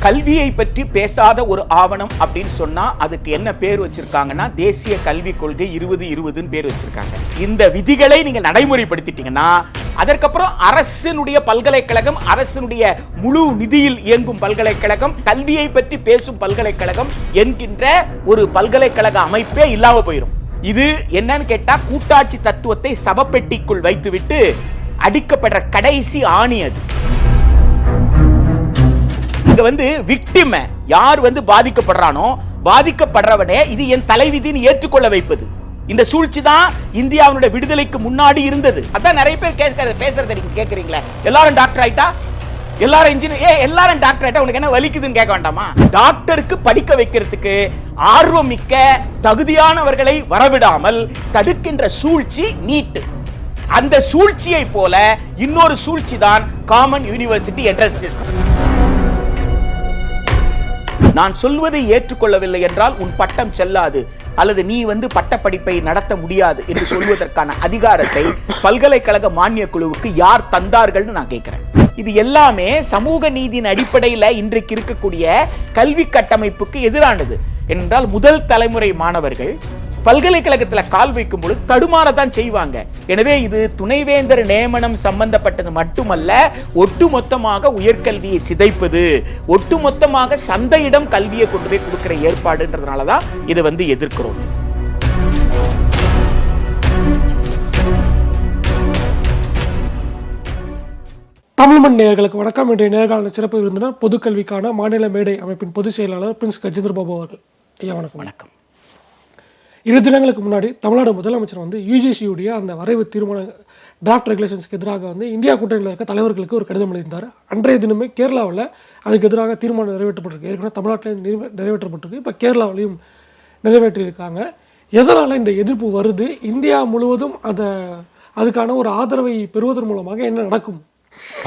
கல்வியை பற்றி பேசாத ஒரு ஆவணம் அப்படின்னு சொன்னா அதுக்கு என்ன பேர் வச்சிருக்காங்கன்னா தேசிய கல்விக் கொள்கை 2020 பேர் வச்சிருக்காங்க. இந்த விதிகளை நீங்க நடைமுறைப்படுத்திட்டீங்கன்னா அதற்கப்புறம் அரசினுடைய பல்கலைக்கழகம், அரசினுடைய முழு நிதியில் இயங்கும் பல்கலைக்கழகம், கல்வியை பற்றி பேசும் பல்கலைக்கழகம் என்கின்ற ஒரு பல்கலைக்கழக அமைப்பே இல்லாம போயிடும். இது என்னன்னு கேட்டா கூட்டாட்சி தத்துவத்தை சபப்பெட்டிக்குள் வைத்துவிட்டு அடிக்கப்படுற கடைசி ஆணி அது. இங்க விக்டிம் யார் பாதிக்கப்படுறானோ பாதிக்கப்படுறவனே இது என் தலைவிதின்னு ஏற்றுக்கொள்ள வைப்பது. இந்த சூழ்ச்சி தான் இந்தியாவுடைய விடுதலைக்கு முன்னாடி இருந்தது. அதான் நிறைய பேர் பேசுறத நீங்க கேக்குறீங்களா? எல்லாரும் டாக்டர் ஆயிட்டா, எல்லாரும் இன்ஜினியர், எல்லாரும் டாக்டர் ஆயிட்டா உனக்கு என்ன வலிக்குதுன்னு கேட்க வேண்டாமா? டாக்டருக்கு படிக்க வைக்கிறதுக்கு ஆர்வம் மிக்க தகுதியானவர்களை வரவிடாமல் தடுக்கின்ற சூழ்ச்சி நீட். அந்த சூழ்ச்சியை போல இன்னொரு சூழ்ச்சி தான் காமன் யூனிவர்சிட்டி என்ட்ரன்ஸ் டெஸ்ட். நான் சொல்வதை ஏற்றுக்கொள்ளவில்லை என்றால் உன் பட்டம் செல்லாது அல்லது நீ பட்டப்படிப்பை நடத்த முடியாது என்று சொல்வதற்கான அதிகாரத்தை பல்கலைக்கழக மானிய குழுவுக்கு யார் தந்தார்கள்னு நான் கேட்கிறேன். இது எல்லாமே சமூக நீதியின் அடிப்படையில் இன்றைக்கு இருக்கக்கூடிய கல்வி கட்டமைப்புக்கு எதிரானது. என்றால் முதல் தலைமுறை மாணவர்கள் பல்கலைக்கழகத்தில் கால் வைக்கும் பொழுது தடுமாறதான் செய்வாங்க. எனவே இது துணைவேந்தர் நியமனம் சம்பந்தப்பட்டது மட்டுமல்ல, ஒட்டுமொத்தமாக உயர்கல்வியை சிதைப்பது, ஒட்டுமொத்தமாக சந்தையிடம் கல்வியை கொண்டு போய் கொடுக்கிற ஏற்பாடுன்றதுனாலதான் இதை எதிர்க்கிறோம். தமிழ்மண் நேயர்களுக்கு வணக்கம். இன்றைய நேர்காணல் சிறப்பு விருந்தினர் பொதுக்கல்விக்கான மாநில மேடை அமைப்பின் பொதுச் செயலாளர் பிரின்ஸ் கஜேந்திர பாபு அவர்கள். ஐயா வணக்கம். வணக்கம். 2 தினங்களுக்கு முன்னாடி தமிழ்நாடு முதலமைச்சர் யூஜிசியுடைய அந்த வரைவு தீர்மான டிராஃப்ட் ரெகுலேஷன்ஸ்க்கு எதிராக இந்தியா கூட்டணியில் இருக்க தலைவர்களுக்கு ஒரு கடிதம் எழுதியிருந்தார். அன்றைய தினமே கேரளாவில் அதுக்கு எதிராக தீர்மானம் நிறைவேற்றப்பட்டிருக்கு. ஏற்கனவே தமிழ்நாட்டிலையும் நிறைவேற்றப்பட்டிருக்கு, இப்போ கேரளாவிலையும் நிறைவேற்றியிருக்காங்க. எதனால் இந்த எதிர்ப்பு வருது? இந்தியா முழுவதும் அதுக்கான ஒரு ஆதரவை பெறுவதன் மூலமாக என்ன நடக்கும்?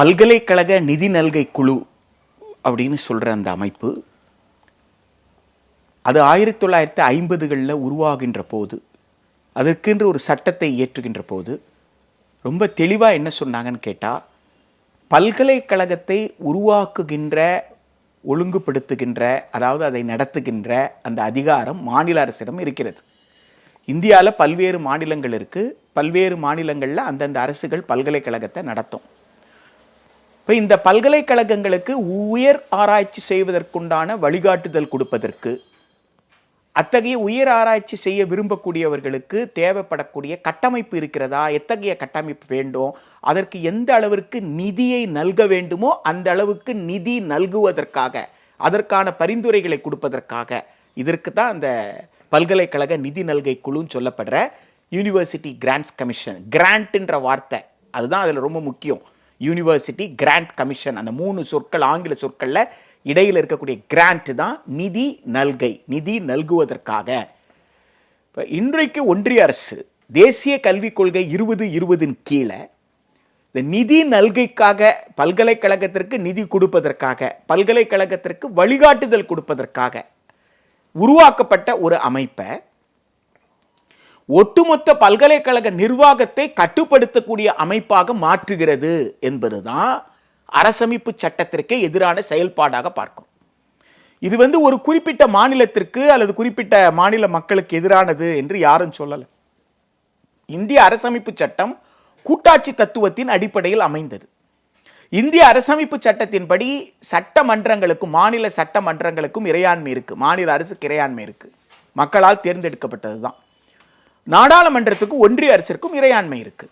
பல்கலைக்கழக நிதி நல்கை குழு அப்படின்னு சொல்ற அந்த அமைப்பு அது 1950களில் உருவாகின்ற போது, அதற்கென்று ஒரு சட்டத்தை இயற்றுகின்ற போது ரொம்ப தெளிவாக என்ன சொன்னாங்கன்னு கேட்டால், பல்கலைக்கழகத்தை உருவாக்குகின்ற, ஒழுங்குபடுத்துகின்ற, அதாவது அதை நடத்துகின்ற அந்த அதிகாரம் மாநில அரசிடம் இருக்கிறது. இந்தியாவில் பல்வேறு மாநிலங்கள் இருக்குது. பல்வேறு மாநிலங்களில் அந்தந்த அரசுகள் பல்கலைக்கழகத்தை நடத்தும். இப்போ இந்த பல்கலைக்கழகங்களுக்கு உயர் ஆராய்ச்சி செய்வதற்குண்டான வழிகாட்டுதல் கொடுப்பதற்கு, அத்தகைய உயர் ஆராய்ச்சி செய்ய விரும்பக்கூடியவர்களுக்கு தேவைப்படக்கூடிய கட்டமைப்பு இருக்கிறதா, எத்தகைய கட்டமைப்பு வேண்டும், அதற்கு எந்த அளவிற்கு நிதியை நல்க வேண்டுமோ அந்த அளவுக்கு நிதி நல்குவதற்காக, அதற்கான பரிந்துரைகளை கொடுப்பதற்காக, இதற்கு தான் அந்த பல்கலைக்கழக நிதி நல்கை குழுன்னு சொல்லப்படுற யூனிவர்சிட்டி கிராண்ட்ஸ் கமிஷன். கிராண்ட்ன்ற வார்த்தை அதுதான் அதில் ரொம்ப முக்கியம். யூனிவர்சிட்டி கிராண்ட் கமிஷன், அந்த 3 சொற்கள் ஆங்கில சொற்கள்ல இடையில் இருக்கக்கூடிய கிராண்ட் தான் நிதி நல்கை, நிதி நல்குவதற்காக. இப்போ இன்றைக்கு ஒன்றிய அரசு தேசிய கல்விக் கொள்கை 2020 கீழே இந்த நிதி நல்கைக்காக, பல்கலைக்கழகத்திற்கு நிதி கொடுப்பதற்காக, பல்கலைக்கழகத்திற்கு வழிகாட்டுதல் கொடுப்பதற்காக உருவாக்கப்பட்ட ஒரு அமைப்பை ஒட்டுமொத்த பல்கலைக்கழக நிர்வாகத்தை கட்டுப்படுத்தக்கூடிய அமைப்பாக மாற்றுகிறது என்பதுதான் அரசமைப்பு சட்டத்திற்கு எதிரான செயல்பாடாக பார்க்கும். இது ஒரு குறிப்பிட்ட மாநிலத்திற்கு அல்லது குறிப்பிட்ட மாநில மக்களுக்கு எதிரானது என்று யாரும் சொல்லல. இந்திய அரசமைப்பு சட்டம் கூட்டாட்சி தத்துவத்தின் அடிப்படையில் அமைந்தது. இந்திய அரசமைப்பு சட்டத்தின்படி சட்டமன்றங்களுக்கும் மாநில சட்டமன்றங்களுக்கும் இறையாண்மை இருக்கு, மாநில அரசுக்கு இறையாண்மை இருக்கு, மக்களால் தேர்ந்தெடுக்கப்பட்டது தான். நாடாளுமன்றத்துக்கும் ஒன்றிய அரசிற்கும் இறையாண்மை இருக்கு.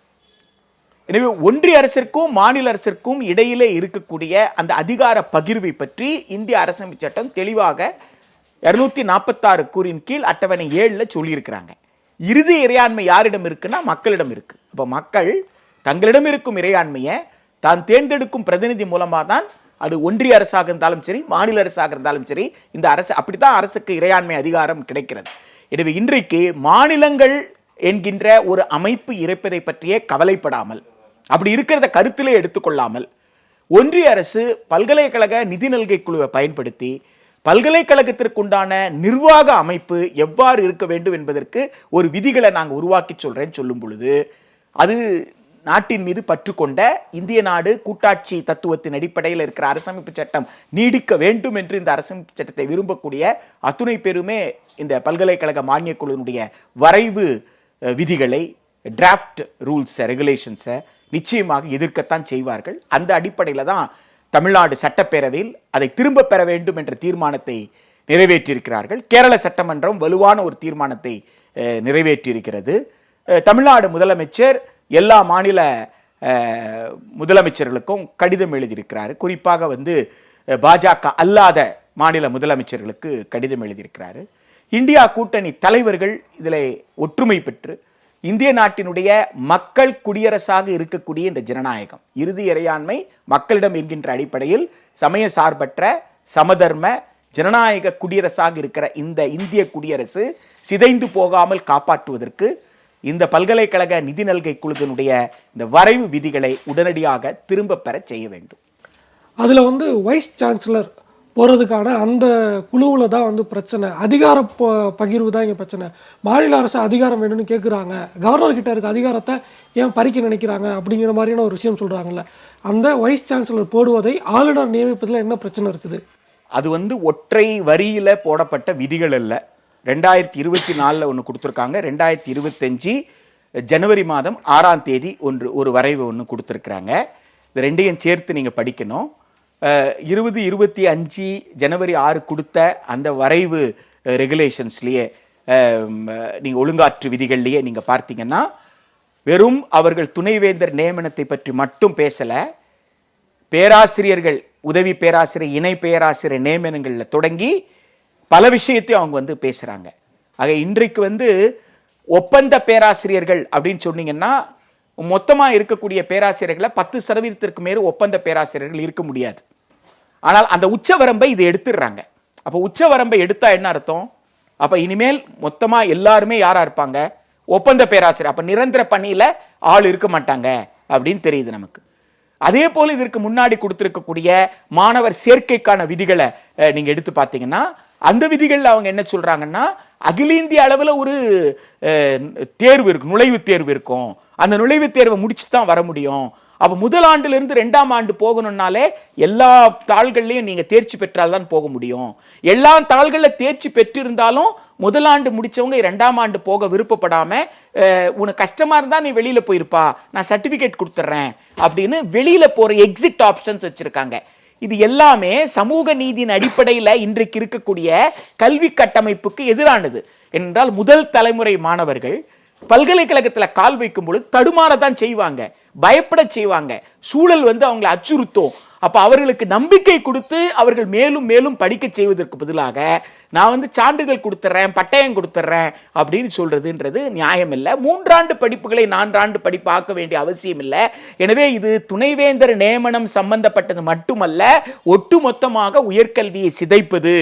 எனவே ஒன்றிய அரசிற்கும் மாநில அரசிற்கும் இடையிலே இருக்கக்கூடிய அந்த அதிகார பகிர்வை பற்றி இந்திய அரசமைப்பு சட்டம் தெளிவாக 246 கூறின் கீழ் அட்டவணை 7 சொல்லியிருக்கிறாங்க. இறுதி இறையாண்மை யாரிடம் இருக்குன்னா மக்களிடம் இருக்கு. அப்போ மக்கள் தங்களிடம் இருக்கும் இறையாண்மையை தான் தேர்ந்தெடுக்கும் பிரதிநிதி மூலமாக தான், அது ஒன்றிய அரசாக இருந்தாலும் சரி, மாநில அரசாக இருந்தாலும் சரி, இந்த அரசு அப்படித்தான் அரசுக்கு இறையாண்மை அதிகாரம் கிடைக்கிறது. எனவே இன்றைக்கு மாநிலங்கள் என்கின்ற ஒரு அமைப்பு இருப்பதை பற்றியே கவலைப்படாமல், அப்படி இருக்கிறத கருத்திலே எடுத்துக்கொள்ளாமல், ஒன்றிய அரசு பல்கலைக்கழக நிதி நல்கை குழுவை பயன்படுத்தி பல்கலைக்கழகத்திற்குண்டான நிர்வாக அமைப்பு எவ்வாறு இருக்க வேண்டும் என்பதற்கு ஒரு விதிகளை நாங்கள் உருவாக்கி சொல்றேன்னு சொல்லும் பொழுது, அது நாட்டின் மீது பற்று கொண்ட இந்திய நாடு கூட்டாட்சி தத்துவத்தின் அடிப்படையில் இருக்கிற அரசமைப்பு சட்டம் நீடிக்க வேண்டும் என்று இந்த அரசமைப்பு சட்டத்தை விரும்பக்கூடிய அத்துணை பேருமே இந்த பல்கலைக்கழக மானியக் குழுவினுடைய வரைவு விதிகளை, டிராஃப்ட் ரூல்ஸ் ரெகுலேஷன்ஸை நிச்சயமாக எதிர்க்கத்தான் செய்வார்கள். அந்த அடிப்படையில் தான் தமிழ்நாடு சட்டப்பேரவையில் அதை திரும்ப பெற வேண்டும் என்ற தீர்மானத்தை நிறைவேற்றியிருக்கிறார்கள். கேரள சட்டமன்றம் வலுவான ஒரு தீர்மானத்தை நிறைவேற்றியிருக்கிறது. தமிழ்நாடு முதலமைச்சர் எல்லா மாநில முதலமைச்சர்களுக்கும் கடிதம் எழுதியிருக்கிறார். குறிப்பாக பாஜக அல்லாத மாநில முதலமைச்சர்களுக்கு கடிதம் எழுதியிருக்கிறார். இந்தியா கூட்டணி தலைவர்கள் இதில் ஒற்றுமை பெற்று இந்திய நாட்டினுடைய மக்கள் குடியரசாக இருக்கக்கூடிய இந்த ஜனநாயகம், இறுதி இறையாண்மை மக்களிடம் என்கின்ற அடிப்படையில் சமய சார்பற்ற சமதர்ம ஜனநாயக குடியரசாக இருக்கிற இந்த இந்திய குடியரசு சிதைந்து போகாமல் காப்பாற்றுவதற்கு இந்த பல்கலைக்கழக நிதி நல்கை குழுவினுடைய இந்த வரைவு விதிகளை உடனடியாக திரும்ப பெற செய்ய வேண்டும். அதில் வைஸ் சான்சலர் போகிறதுக்கான அந்த குழுவில் தான் பிரச்சனை, அதிகார பகிர்வு தான் இங்கே பிரச்சனை. மாநில அரசு அதிகாரம் வேணும்னு கேட்குறாங்க, கவர்னர்கிட்ட இருக்க அதிகாரத்தை ஏன் பறிக்க நினைக்கிறாங்க அப்படிங்கிற மாதிரியான ஒரு விஷயம் சொல்கிறாங்கல்ல. அந்த வைஸ் சான்சலர் போடுவதை ஆளுநர் நியமிப்பதில் என்ன பிரச்சனை இருக்குது? அது ஒற்றை வரியில் போடப்பட்ட விதிகள் அல்ல. 2024 ஒன்று கொடுத்துருக்காங்க. 2025 ஜனவரி மாதம் 6ஆம் தேதி ஒரு வரைவு ஒன்று கொடுத்துருக்குறாங்க. இது ரெண்டையும் சேர்த்து நீங்கள் படிக்கணும். 2025 ஜனவரி 6 கொடுத்த அந்த வரைவு ரெகுலேஷன்ஸ்லேயே நீங்கள் ஒழுங்காற்று விதிகள்லேயே நீங்கள் பார்த்தீங்கன்னா வெறும் அவர்கள் துணைவேந்தர் நியமனத்தை பற்றி மட்டும் பேசலை. பேராசிரியர்கள், உதவி பேராசிரியர், இணை பேராசிரியர் நியமனங்களில் தொடங்கி பல விஷயத்தையும் அவங்க பேசுகிறாங்க. ஆக இன்றைக்கு ஒப்பந்த பேராசிரியர்கள் அப்படின்னு சொன்னீங்கன்னா மொத்தமாக இருக்கக்கூடிய பேராசிரியர்களை 10% மேல் ஒப்பந்த பேராசிரியர்கள் இருக்க முடியாது. ஆனால் அந்த உச்சவரம்பை இது எடுத்துடுறாங்க. அப்போ உச்சவரம்பை எடுத்தா என்ன அர்த்தம்? அப்போ இனிமேல் மொத்தமாக எல்லாருமே யாரா இருப்பாங்க? ஒப்பந்த பேராசிரியர். அப்போ நிரந்தர பணியில் ஆள் இருக்க மாட்டாங்க அப்படின்னு தெரியுது நமக்கு. அதே போல இதற்கு முன்னாடி கொடுத்திருக்கக்கூடிய மாணவர் சேர்க்கைக்கான விதிகளை நீங்க எடுத்து பார்த்தீங்கன்னா அந்த விதிகள் அவங்க என்ன சொல்றாங்கன்னா அகில இந்திய அளவில் ஒரு தேர்வு இருக்கும், நுழைவுத் தேர்வு இருக்கும். அந்த நுழைவுத் தேர்வை முடிச்சு தான் வர முடியும். அப்போ முதல் ஆண்டிலிருந்து 2ஆம் ஆண்டு போகணும்னாலே எல்லா தாள்கள்லையும் நீங்க தேர்ச்சி பெற்றால்தான் போக முடியும். எல்லா தாள்களில் தேர்ச்சி பெற்றிருந்தாலும் முதல் ஆண்டு முடிச்சவங்க 2ஆம் ஆண்டு போக விருப்பப்படாம உனக்கு கஷ்டமா இருந்தா நீ வெளியில போயிருப்பா, நான் சர்டிபிகேட் கொடுத்துட்றேன் அப்படின்னு வெளியில போற எக்ஸிட் ஆப்ஷன்ஸ் வச்சிருக்காங்க. இது எல்லாமே சமூக நீதியின் அடிப்படையில் இன்றைக்கு இருக்கக்கூடிய கல்வி கட்டமைப்புக்கு எதிரானது. என்றால் முதல் தலைமுறை மாணவர்கள் பல்கலைக்கழகத்தில் கால் வைக்கும் பொழுது தடுமாறதான் செய்வாங்க, பயப்பட செய்வாங்க. சூழல் அவங்களை அச்சுறுத்தும். அப்ப அவர்களுக்கு நம்பிக்கை கொடுத்து அவர்கள் மேலும் மேலும் படிக்க செய்வதற்கு பதிலாக நான் சான்றிதழ் கொடுத்துட்றேன், பட்டயம் கொடுத்துட்றேன் அப்படின்னு சொல்றதுன்றது நியாயம் இல்லை. 3 ஆண்டு படிப்புகளை 4 ஆண்டு படிப்பு ஆக்க வேண்டிய அவசியம் இல்லை. எனவே இது துணைவேந்தர் நியமனம் சம்பந்தப்பட்டது மட்டுமல்ல, ஒட்டுமொத்தமாக உயர்கல்வியை சிதைப்பது,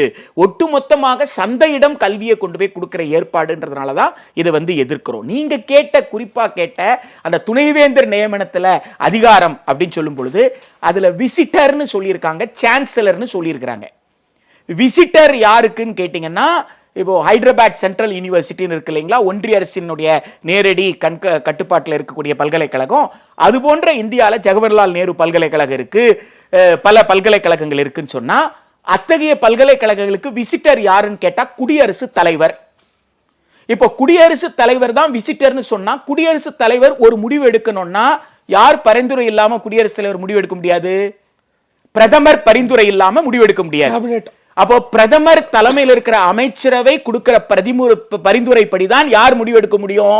ஒட்டுமொத்தமாக சந்தையிடம் கல்வியை கொண்டு போய் கொடுக்கிற ஏற்பாடுன்றதுனால தான் இதை எதிர்க்கிறோம். நீங்க குறிப்பா கேட்ட அந்த துணைவேந்தர் நியமனத்துல அதிகாரம் அப்படின்னு சொல்லும் பொழுது அதுல விசிட்டர்னு சொல்லியிருக்காங்க, சான்சலர்னு சொல்லியிருக்கிறாங்க. விசிட்டர் யாருக்குன்னு கேட்டீங்கன்னா இப்போ ஹைதராபாத் சென்ட்ரல் யூனிவர்சிட்டின்னு இருக்கு இல்லைங்களா, ஒன்றிய அரசினுடைய நேரடி கட்டுப்பாட்டில் இருக்கக்கூடிய பல்கலைக்கழகம். அது போன்ற இந்தியாவில் ஜவஹர்லால் நேரு பல்கலைக்கழகம் இருக்கு, பல பல்கலைக்கழகங்கள் இருக்குன்னு சொன்னா அத்தகைய பல்கலைக்கழகங்களுக்கு விசிட்டர் யாருன்னு கேட்டா குடியரசுத் தலைவர். இப்போ குடியரசுத் தலைவர் தான் விசிட்டர்னு சொன்னா குடியரசுத் தலைவர் ஒரு முடிவு எடுக்கணும்னா யார் பரிந்துரை இல்லாம குடியரசுத் தலைவர் முடிவு எடுக்க முடியாது? பிரதமர் பரிந்துரை இல்லாம முடிவு எடுக்க முடியாது. அப்போ பிரதமர் தலைமையில் இருக்கிற அமைச்சரவை கொடுக்கிற பரிந்துரைப்படிதான் யார் முடிவு எடுக்க முடியும்?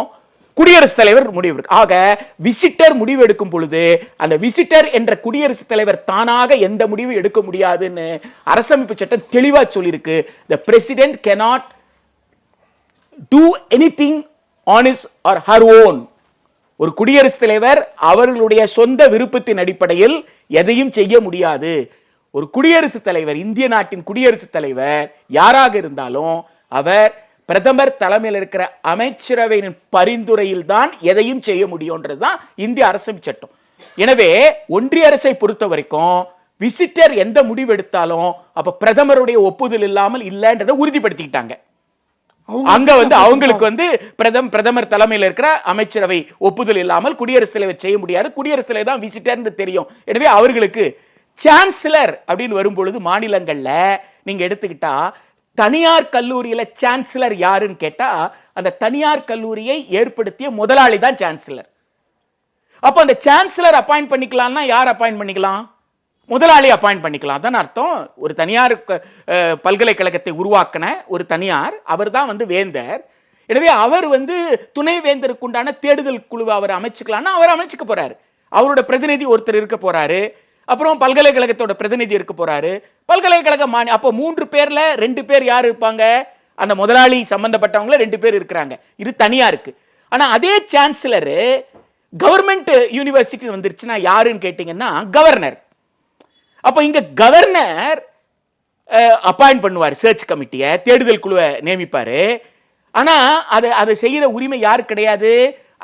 குடியரசுத் தலைவர் முடிவு எடுக்க. ஆக விசிட்டர் முடிவு எடுக்கும் பொழுது அந்த விசிட்டர் என்ற குடியரசுத் தலைவர் தானாக எந்த முடிவு எடுக்க முடியாதுன்னு அரசமைப்பு சட்டம் தெளிவா சொல்லியிருக்கு. The president cannot do anything on his or her own. ஒரு குடியரசுத் தலைவர் அவர்களுடைய சொந்த விருப்பத்தின் அடிப்படையில் எதையும் செய்ய முடியாது. ஒரு குடியரசுத் தலைவர், இந்திய நாட்டின் குடியரசுத் தலைவர் யாராக இருந்தாலும் அவர் பிரதமர் தலைமையில் இருக்கிற அமைச்சரவையின் பரிந்துரையில் தான் எதையும் செய்ய முடியும்ன்றதுதான் இந்திய அரசமைப்பு சட்டம். எனவே ஒன்றிய அரசை பொறுத்த வரைக்கும் விசிட்டர் எந்த முடிவு எடுத்தாலும் அப்ப பிரதமருடைய ஒப்புதல் இல்லாமல் இல்லைன்றதை உறுதிப்படுத்திக்கிட்டாங்க. அங்க அவங்களுக்கு பிரதமர் தலைமையில் இருக்கிற அமைச்சரவை ஒப்புதல் இல்லாமல் குடியரசுத் தலைவர் செய்ய முடியாது. குடியரசுத் தலைவர் தான் விசிட்டர்னு தெரியும். எனவே அவர்களுக்கு சான்சலர் அப்படின்னு வரும்பொழுது மாநிலங்கள்ல நீங்க எடுத்துக்கிட்டா தனியார் கல்லூரியில சான்சலர் யாருன்னு கேட்டா அந்த தனியார் கல்லூரியை ஏற்படுத்திய முதலாளி தான் சான்சலர். அப்ப அந்த சான்சலர் அப்பாயிண்ட் பண்ணிக்கலாம்னா யார் அப்பாயிண்ட் பண்ணிக்கலாம்? முதலாளி அப்பாயிண்ட் பண்ணிக்கலாம். அதான் அர்த்தம். ஒரு தனியார் பல்கலைக்கழகத்தை உருவாக்கின ஒரு தனியார் அவர் தான் வேந்தர். எனவே அவர் துணை வேந்தருக்கு உண்டான தேடுதல் குழுவை அவர் அமைச்சுக்கலாம்னா அவர் அமைச்சுக்க போறாரு. அவரோட பிரதிநிதி ஒருத்தர் இருக்க போறாரு. அப்புறம் பல்கலைக்கழகத்தோட பிரதிநிதி இருக்க போறாரு. பல்கலைக்கழக அப்போ 3 பேர்ல 2 பேர் யார் இருப்பாங்க? அந்த முதலாளி சம்பந்தப்பட்டவங்கள 2 பேர் இருக்கிறாங்க. இது தனியாருக்கு. ஆனா அதே சான்சலர் கவர்மெண்ட் யூனிவர்சிட்டி வந்துருச்சுன்னா யாருன்னு கேட்டீங்கன்னா கவர்னர். அப்ப இங்க கவர்னர் அப்பாயிண்ட் பண்ணுவார் சர்ச் கமிட்டியை, தேடுதல் குழுவை நியமிப்பாரு. ஆனா அதை செய்யற உரிமை யாரு கிடையாது?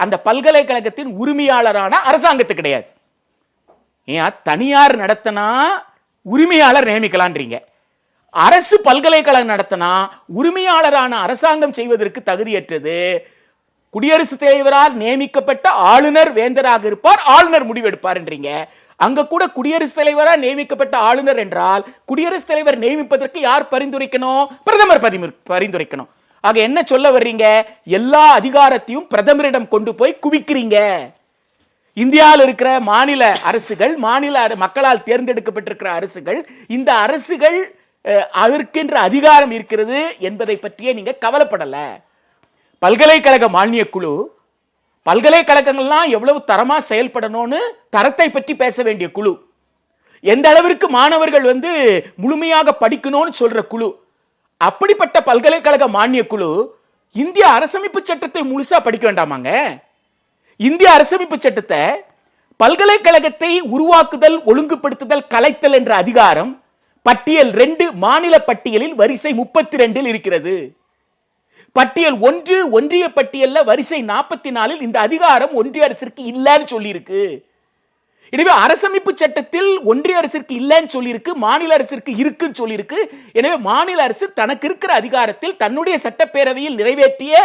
அந்த பல்கலைக்கழகத்தின் உரிமையாளரான அரசாங்கத்துக்கு கிடையாது. ஏன் தனியார் நடத்தினா உரிமையாளர் நியமிக்கலான்றீங்க, அரசு பல்கலைக்கழகம் நடத்தினா உரிமையாளரான அரசாங்கம் செய்வதற்கு தகுதியற்றது. குடியரசுத் தலைவரால் நியமிக்கப்பட்ட ஆளுநர் வேந்தராக இருப்பார், ஆளுநர் முடிவெடுப்பார்ன்றீங்க. அங்க கூட குடியரசுத் தலைவரால் நியமிக்கப்பட்ட ஆளுநர் என்றால் குடியரசுத் தலைவர் நியமிப்பதற்கு யார் பரிந்துரைக்கணும்? பிரதமர் பரிந்துரைக்கணும். ஆக என்ன சொல்ல வர்றீங்க? எல்லா அதிகாரத்தையும் பிரதமரிடம் கொண்டு போய் குவிக்கிறீங்க. இந்தியாவில் இருக்கிற மாநில அரசுகள், மக்களால் தேர்ந்தெடுக்கப்பட்டிருக்கிற அரசுகள், இந்த அரசுகள் அதற்கென்ற அதிகாரம் இருக்கிறது என்பதை பற்றியே நீங்க கவலைப்படல. பல்கலைக்கழக மானிய குழு பல்கலைக்கழகங்கள்லாம் எவ்வளவு தரமா செயல்படணும்னு தரத்தை பற்றி பேச வேண்டிய குழு, எந்த அளவிற்கு மாணவர்கள் முழுமையாக படிக்கணும்னு சொல்ற குழு. அப்படிப்பட்ட பல்கலைக்கழக மானிய குழு இந்திய அரசமைப்பு சட்டத்தை முழுசா படிக்க வேண்டாமாங்க? இந்திய அரசமைப்பு சட்டத்தை பல்கலைக்கழகத்தை உருவாக்குதல், ஒழுங்குபடுத்துதல், கலைத்தல் என்ற அதிகாரம் பட்டியல் 2 மாநில பட்டியலில் வரிசை 32 இருக்கிறது. பட்டியல் 1 ஒன்றிய பட்டியல்ல வரிசை 44 இந்த அதிகாரம் ஒன்றிய அரசிற்கு இல்லைன்னு சொல்லியிருக்கு. எனவே அரசமைப்பு சட்டத்தில் ஒன்றிய அரசிற்கு இல்லைன்னு சொல்லியிருக்கு, மாநில அரசிற்கு இருக்குன்னு சொல்லியிருக்கு. எனவே மாநில அரசு தனக்கு இருக்கிற அதிகாரத்தில் தன்னுடைய சட்டப்பேரவையில் நிறைவேற்றிய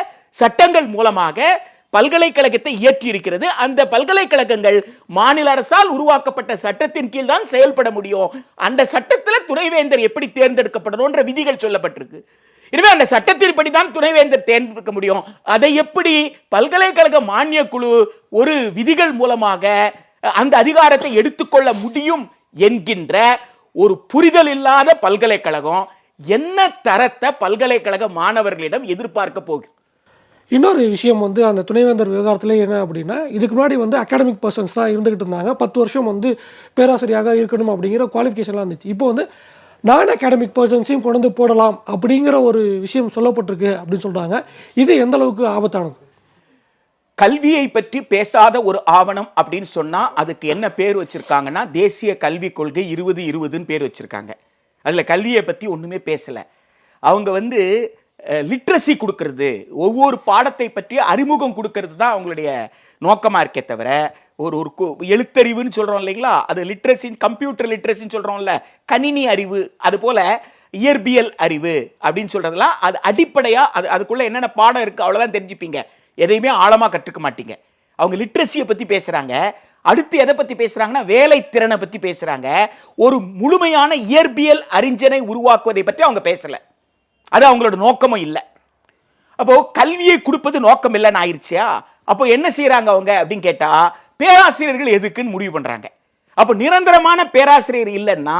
சட்டங்கள் மூலமாக பல்கலைக்கழகத்தை இயற்றி இருக்கிறது. அந்த பல்கலைக்கழகங்கள் மாநில அரசால் உருவாக்கப்பட்ட சட்டத்தின் கீழ் தான் செயல்பட முடியும். அந்த சட்டத்தில் துணைவேந்தர் எப்படி தேர்ந்தெடுக்கப்படணும்ன்ற விதிகள் சொல்லப்பட்டிருக்கு. எனவே அந்த சட்டத்தின்படி தான் துணைவேந்தர் தேர்ந்தெடுக்க முடியும். அதை எப்படி பல்கலைக்கழக மானிய குழு ஒரு விதிகள் மூலமாக அந்த அதிகாரத்தை எடுத்துக்கொள்ள முடியும் என்கின்ற ஒரு புரிதல் இல்லாத பல்கலைக்கழகம் என்ன தரத்தை பல்கலைக்கழக மாணவர்களிடம் எதிர்பார்க்க போகுது? இன்னொரு விஷயம் அந்த துணைவேந்தர் விவகாரத்தில் என்ன அப்படின்னா, இதுக்கு முன்னாடி அகாடமிக் பர்சன்ஸ் தான் இருந்துகிட்டு இருந்தாங்க. 10 வருஷம் பேராசிரியராக இருக்கணும் அப்படிங்கிற குவாலிஃபிகேஷன்லாம் இருந்துச்சு. இப்போ நான் அகாடமிக் பர்சன்ஸையும் கொண்டு போடலாம் அப்படிங்கிற ஒரு விஷயம் சொல்லப்பட்டிருக்கு அப்படின்னு சொல்றாங்க. இது எந்த அளவுக்கு ஆபத்தானது? கல்வியை பற்றி பேசாத ஒரு ஆவணம் அப்படின்னு சொன்னா அதுக்கு என்ன பேர் வச்சிருக்காங்கன்னா தேசிய கல்விக் கொள்கை 2020ன்னு பேர் வச்சிருக்காங்க. அதுல கல்வியை பத்தி ஒண்ணுமே பேசல. அவங்க லிட்ரஸி கொடுக்கறது, ஒவ்வொரு பாடத்தை பற்றி அறிமுகம் கொடுக்கறது தான் அவங்களுடைய நோக்கமா இருக்கே தவிர ஒரு எழுத்தறிவுன்னு சொல்றோம் இல்லைங்களா, அது லிட்ரஸி, கம்ப்யூட்டர் லிட்ரஸின்னு சொல்றோம்ல, கணினி அறிவு, அது போல இயற்பியல் அறிவு அப்படின்னு சொல்றதெல்லாம் அது அடிப்படையா அதுக்குள்ள என்னென்ன பாடம் இருக்கு அவ்வளவுதான் தெரிஞ்சுப்பீங்க. எதையுமே ஆழமா கற்றுக்க மாட்டீங்க. அவங்க லிட்ரஸியை பத்தி பேசுறாங்க. அடுத்து எதை பத்தி பேசுறாங்கன்னா வேலை திறனை பத்தி பேசுறாங்க. ஒரு முழுமையான இயற்பியல் அறிஞனை உருவாக்குவதை பற்றி அவங்க பேசல. அது அவங்களோட நோக்கமும் இல்லை. அப்போ கல்வியை கொடுப்பது நோக்கம் இல்லைன்னு ஆயிடுச்சா? அப்போ என்ன செய்யறாங்க அவங்க அப்படின்னு கேட்டா பேராசிரியர்கள் எதுக்குன்னு முடிவு பண்றாங்க. அப்போ நிரந்தரமான பேராசிரியர் இல்லைன்னா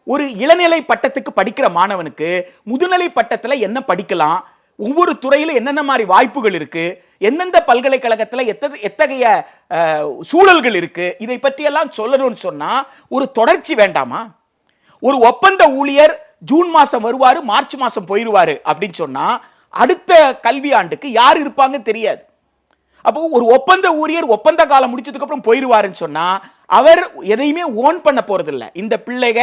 ஒரு இளநிலை பட்டத்துக்கு படிக்கிற மாணவனுக்கு முதுநிலை பட்டத்துல என்ன படிக்கலாம், ஒவ்வொரு துறையில என்னென்ன மாதிரி வாய்ப்புகள் இருக்கு, எந்தெந்த பல்கலைக்கழகத்துல எத்தகைய சூழல்கள் இருக்கு, இதை பற்றி எல்லாம் சொல்லணும்னு சொன்னா ஒரு தொடர்ச்சி வேண்டாமா? ஒரு ஒப்பந்த ஊழியர் ஜூன் மாசம் வருவாரு, மார்ச் மாசம் போயிருவாரு அப்படின்னு சொன்னா அடுத்த கல்வி ஆண்டுக்கு யார் இருப்பாங்க தெரியாது. அப்போ ஒரு ஒப்பந்த ஊழியர் ஒப்பந்த காலம் முடிச்சதுக்கு அப்புறம் போயிருவாருன்னு சொன்னா அவர் எதையுமே ஓன் பண்ண போறது இல்லை. இந்த பிள்ளைக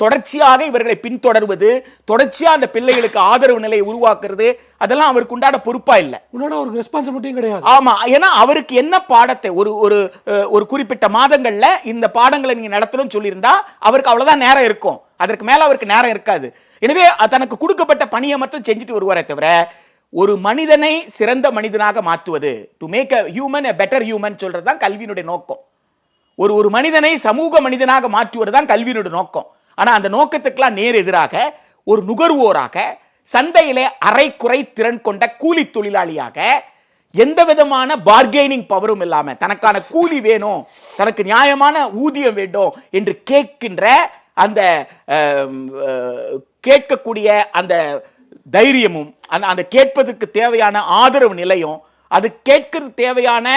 தொடர்ச்சியாக இவர்களை பின்தொடர்வது, தொடர்ச்சியா அந்த பிள்ளைகளுக்கு ஆதரவு நிலையை உருவாக்குறது, அதெல்லாம் அவருக்கு உண்டான பொறுப்பா இல்லை. ஒரு ரெஸ்பான்சிபிலிட்டியும் கிடையாது. ஆமா, ஏன்னா அவருக்கு என்ன பாடத்தை ஒரு குறிப்பிட்ட மாதங்கள்ல இந்த பாடங்களை நீங்க நடத்தணும்னு சொல்லியிருந்தா அவருக்கு அவ்வளவுதான் நேரம் இருக்கும். அதற்கு மேல அவருக்கு நேரம் இருக்காது. எனவே தனக்கு கொடுக்கப்பட்ட பணியை மட்டும் செஞ்சுட்டு வருவாரே தவிர ஒரு மனிதனை சிறந்த மனிதனாக மாற்றுவது, to make a human a better human சொல்றது தான் கல்வியினுடைய நோக்கம். ஒரு மனிதனை சமூக மனிதனாக மாற்றுவது தான் கல்வியினுடைய நோக்கம். ஆனா அந்த நோக்கத்துக்கெல்லாம் நேர் எதிராக ஒரு நுகர்வோராக, சந்தையிலே அரைக்குறை திறன் கொண்ட கூலி தொழிலாளியாக, எந்த விதமான பார்கெனிங் பவரும் இல்லாம தனக்கான கூலி வேணும், தனக்கு நியாயமான ஊதியம் வேண்டும் என்று கேட்கின்ற அந்த கேட்கக்கூடிய அந்த தைரியமும், அந்த கேட்பதற்கு தேவையான ஆதரவு நிலையும், அது கேட்கிறது தேவையான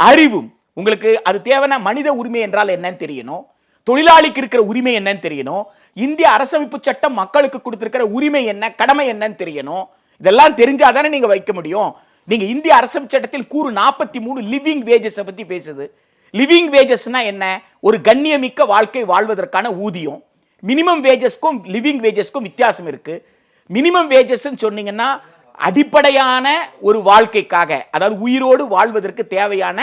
அறிவும், உங்களுக்கு அது தேவையான மனித உரிமை என்றால் என்னன்னு தெரியணும், தொழிலாளிக்கு இருக்கிற உரிமை என்னன்னு தெரியணும், இந்திய அரசமைப்பு சட்டம் மக்களுக்கு கொடுத்திருக்கிற உரிமை என்ன, கடமை என்னன்னு தெரியணும். இதெல்லாம் தெரிஞ்சாதானே நீங்க வைக்க முடியும். நீங்க இந்திய அரசமைப்பு சட்டத்தில் கூறு 43 லிவிங் வேஜஸ் பத்தி பேசுது. லிவிங் வேஜஸ்னா என்ன? ஒரு கண்ணியமிக்க வாழ்க்கை வாழ்வதற்கான ஊதியம். மினிமம் வேஜஸ்க்கும் லிவிங் வேஜஸ்க்கும் வித்தியாசம் இருக்கு. மினிமம் வேஜஸ் சொன்னீங்கன்னா அடிப்படையான ஒரு வாழ்க்கைக்காக, அதாவது உயிரோடு வாழ்வதற்கு தேவையான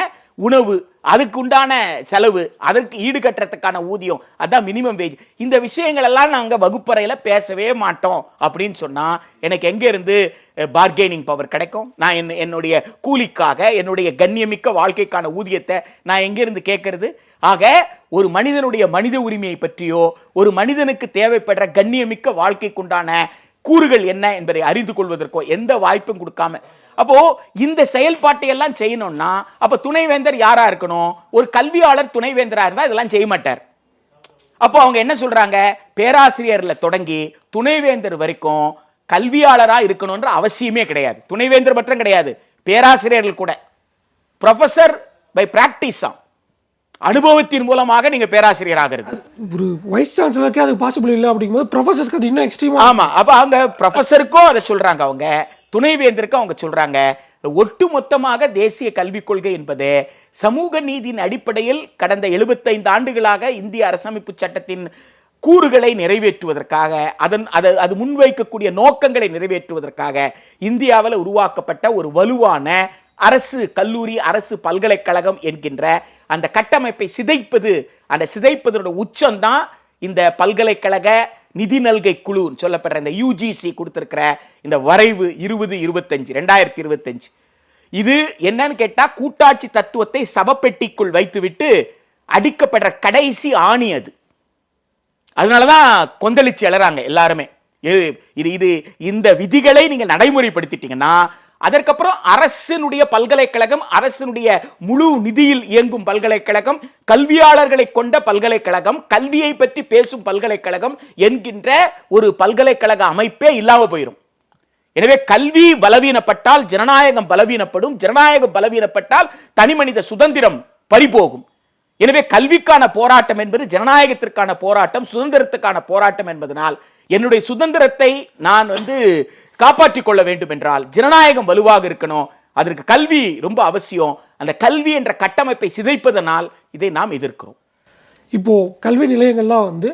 உணவு, அதுக்கு உண்டான செலவு, அதற்கு ஈடுகட்டுறதுக்கான ஊதியம், அதான் மினிமம் வேஜ். இந்த விஷயங்கள் எல்லாம் நாங்கள் வகுப்பறையில் பேசவே மாட்டோம் அப்படின்னு சொன்னா எனக்கு எங்க இருந்து பார்கெனிங் பவர் கிடைக்கும்? நான் என்னுடைய கூலிக்காக, என்னுடைய கண்ணியமிக்க வாழ்க்கைக்கான ஊதியத்தை நான் எங்க இருந்து கேட்கறது? ஆக ஒரு மனிதனுடைய மனித உரிமையை பற்றியோ, ஒரு மனிதனுக்கு தேவைப்படுற கண்ணியமிக்க வாழ்க்கைக்குண்டான கூறுகள் என்ன என்பதை அறிந்து கொள்வதற்கோ எந்த வாய்ப்பும் கொடுக்காம, அப்போ இந்த செயல்பாட்டை எல்லாம் செய்யணும்னா அப்ப துணைவேந்தர் யாரா இருக்கணும்? ஒரு கல்வியாளர் துணைவேந்தரா இருந்தா இதெல்லாம் செய்ய மாட்டார். அப்போ அவங்க என்ன சொல்றாங்க? பேராசிரியர்ல தொடங்கி துணைவேந்தர் வரைக்கும் கல்வியாளரா இருக்கணும்ன்ற அவசியமே கிடையாது. துணைவேந்தர் மட்டும் கிடையாது, பேராசிரியர்கள் கூட ப்ரொஃபசர் பை பிராக்டிஸ், அனுபவத்தின் மூலமாக நீங்க பேராசிரியர் ஆகிறது. ஒரு வைஸ் சான்சலருக்கு அது பாசிபிள் இல்ல அப்படிங்கும்போது ப்ரொஃபசருக்கு அது இன்னும் எக்ஸ்ட்ரீமா. ஆமா, அப்ப அவங்க ப்ரொஃபசருக்கும் அதை சொல்றாங்க, அவங்க துணைவேந்தருக்கும் அவங்க சொல்றாங்க. ஒட்டுமொத்தமாக தேசிய கல்விக் கொள்கை என்பது சமூக நீதியின் அடிப்படையில் கடந்த 75 ஆண்டுகளாக இந்திய அரசமைப்பு சட்டத்தின் கூறுகளை நிறைவேற்றுவதற்காக, அது முன்வைக்கக்கூடிய நோக்கங்களை நிறைவேற்றுவதற்காக இந்தியாவில் உருவாக்கப்பட்ட ஒரு வலுவான அரசு கல்லூரி, அரசு பல்கலைக்கழகம் என்கின்ற அந்த கட்டமைப்பை சிதைப்பது, அந்த சிதைப்பதோட உச்சம்தான் இந்த பல்கலைக்கழக நிதி நல்கை குழு சொல்லப்படுற இந்த யுஜிசி கொடுத்திருக்கிற இந்த வரைவு 2025. இது என்னன்னு கேட்டா கூட்டாட்சி தத்துவத்தை சபப்பெட்டிக்குள் வைத்துவிட்டு அடிக்கப்படுற கடைசி ஆணி அது. அதனாலதான் கொந்தளிச்சு எழறாங்க எல்லாருமே. இது இந்த விதிகளை நீங்க நடைமுறைப்படுத்திட்டீங்கன்னா அதற்கப்புறம் அரசினுடைய பல்கலைக்கழகம், அரசினுடைய முழு நிதியில் இயங்கும் பல்கலைக்கழகம், கல்வியாளர்களை கொண்ட பல்கலைக்கழகம், கல்வியை பற்றி பேசும் பல்கலைக்கழகம் என்கின்ற ஒரு பல்கலைக்கழக அமைப்பே இல்லாம போயிடும். எனவே கல்வி பலவீனப்பட்டால் ஜனநாயகம் பலவீனப்படும், ஜனநாயகம் பலவீனப்பட்டால் தனிமனித சுதந்திரம் பறிபோகும். எனவே கல்விக்கான போராட்டம் என்பது ஜனநாயகத்திற்கான போராட்டம், சுதந்திரத்துக்கான போராட்டம் என்பதனால் என்னுடைய சுதந்திரத்தை நான் காப்பாற்றிக் கொள்ள வேண்டும் என்றால் ஜனநாயகம் வலுவாக இருக்கணும். அதற்கு கல்வி ரொம்ப அவசியம். அந்த கல்வி என்ற கட்டமைப்பை சிதைப்பதனால் இதை நாம் எதிர்க்கிறோம். இப்போ கல்வி நிலையங்கள்லாம்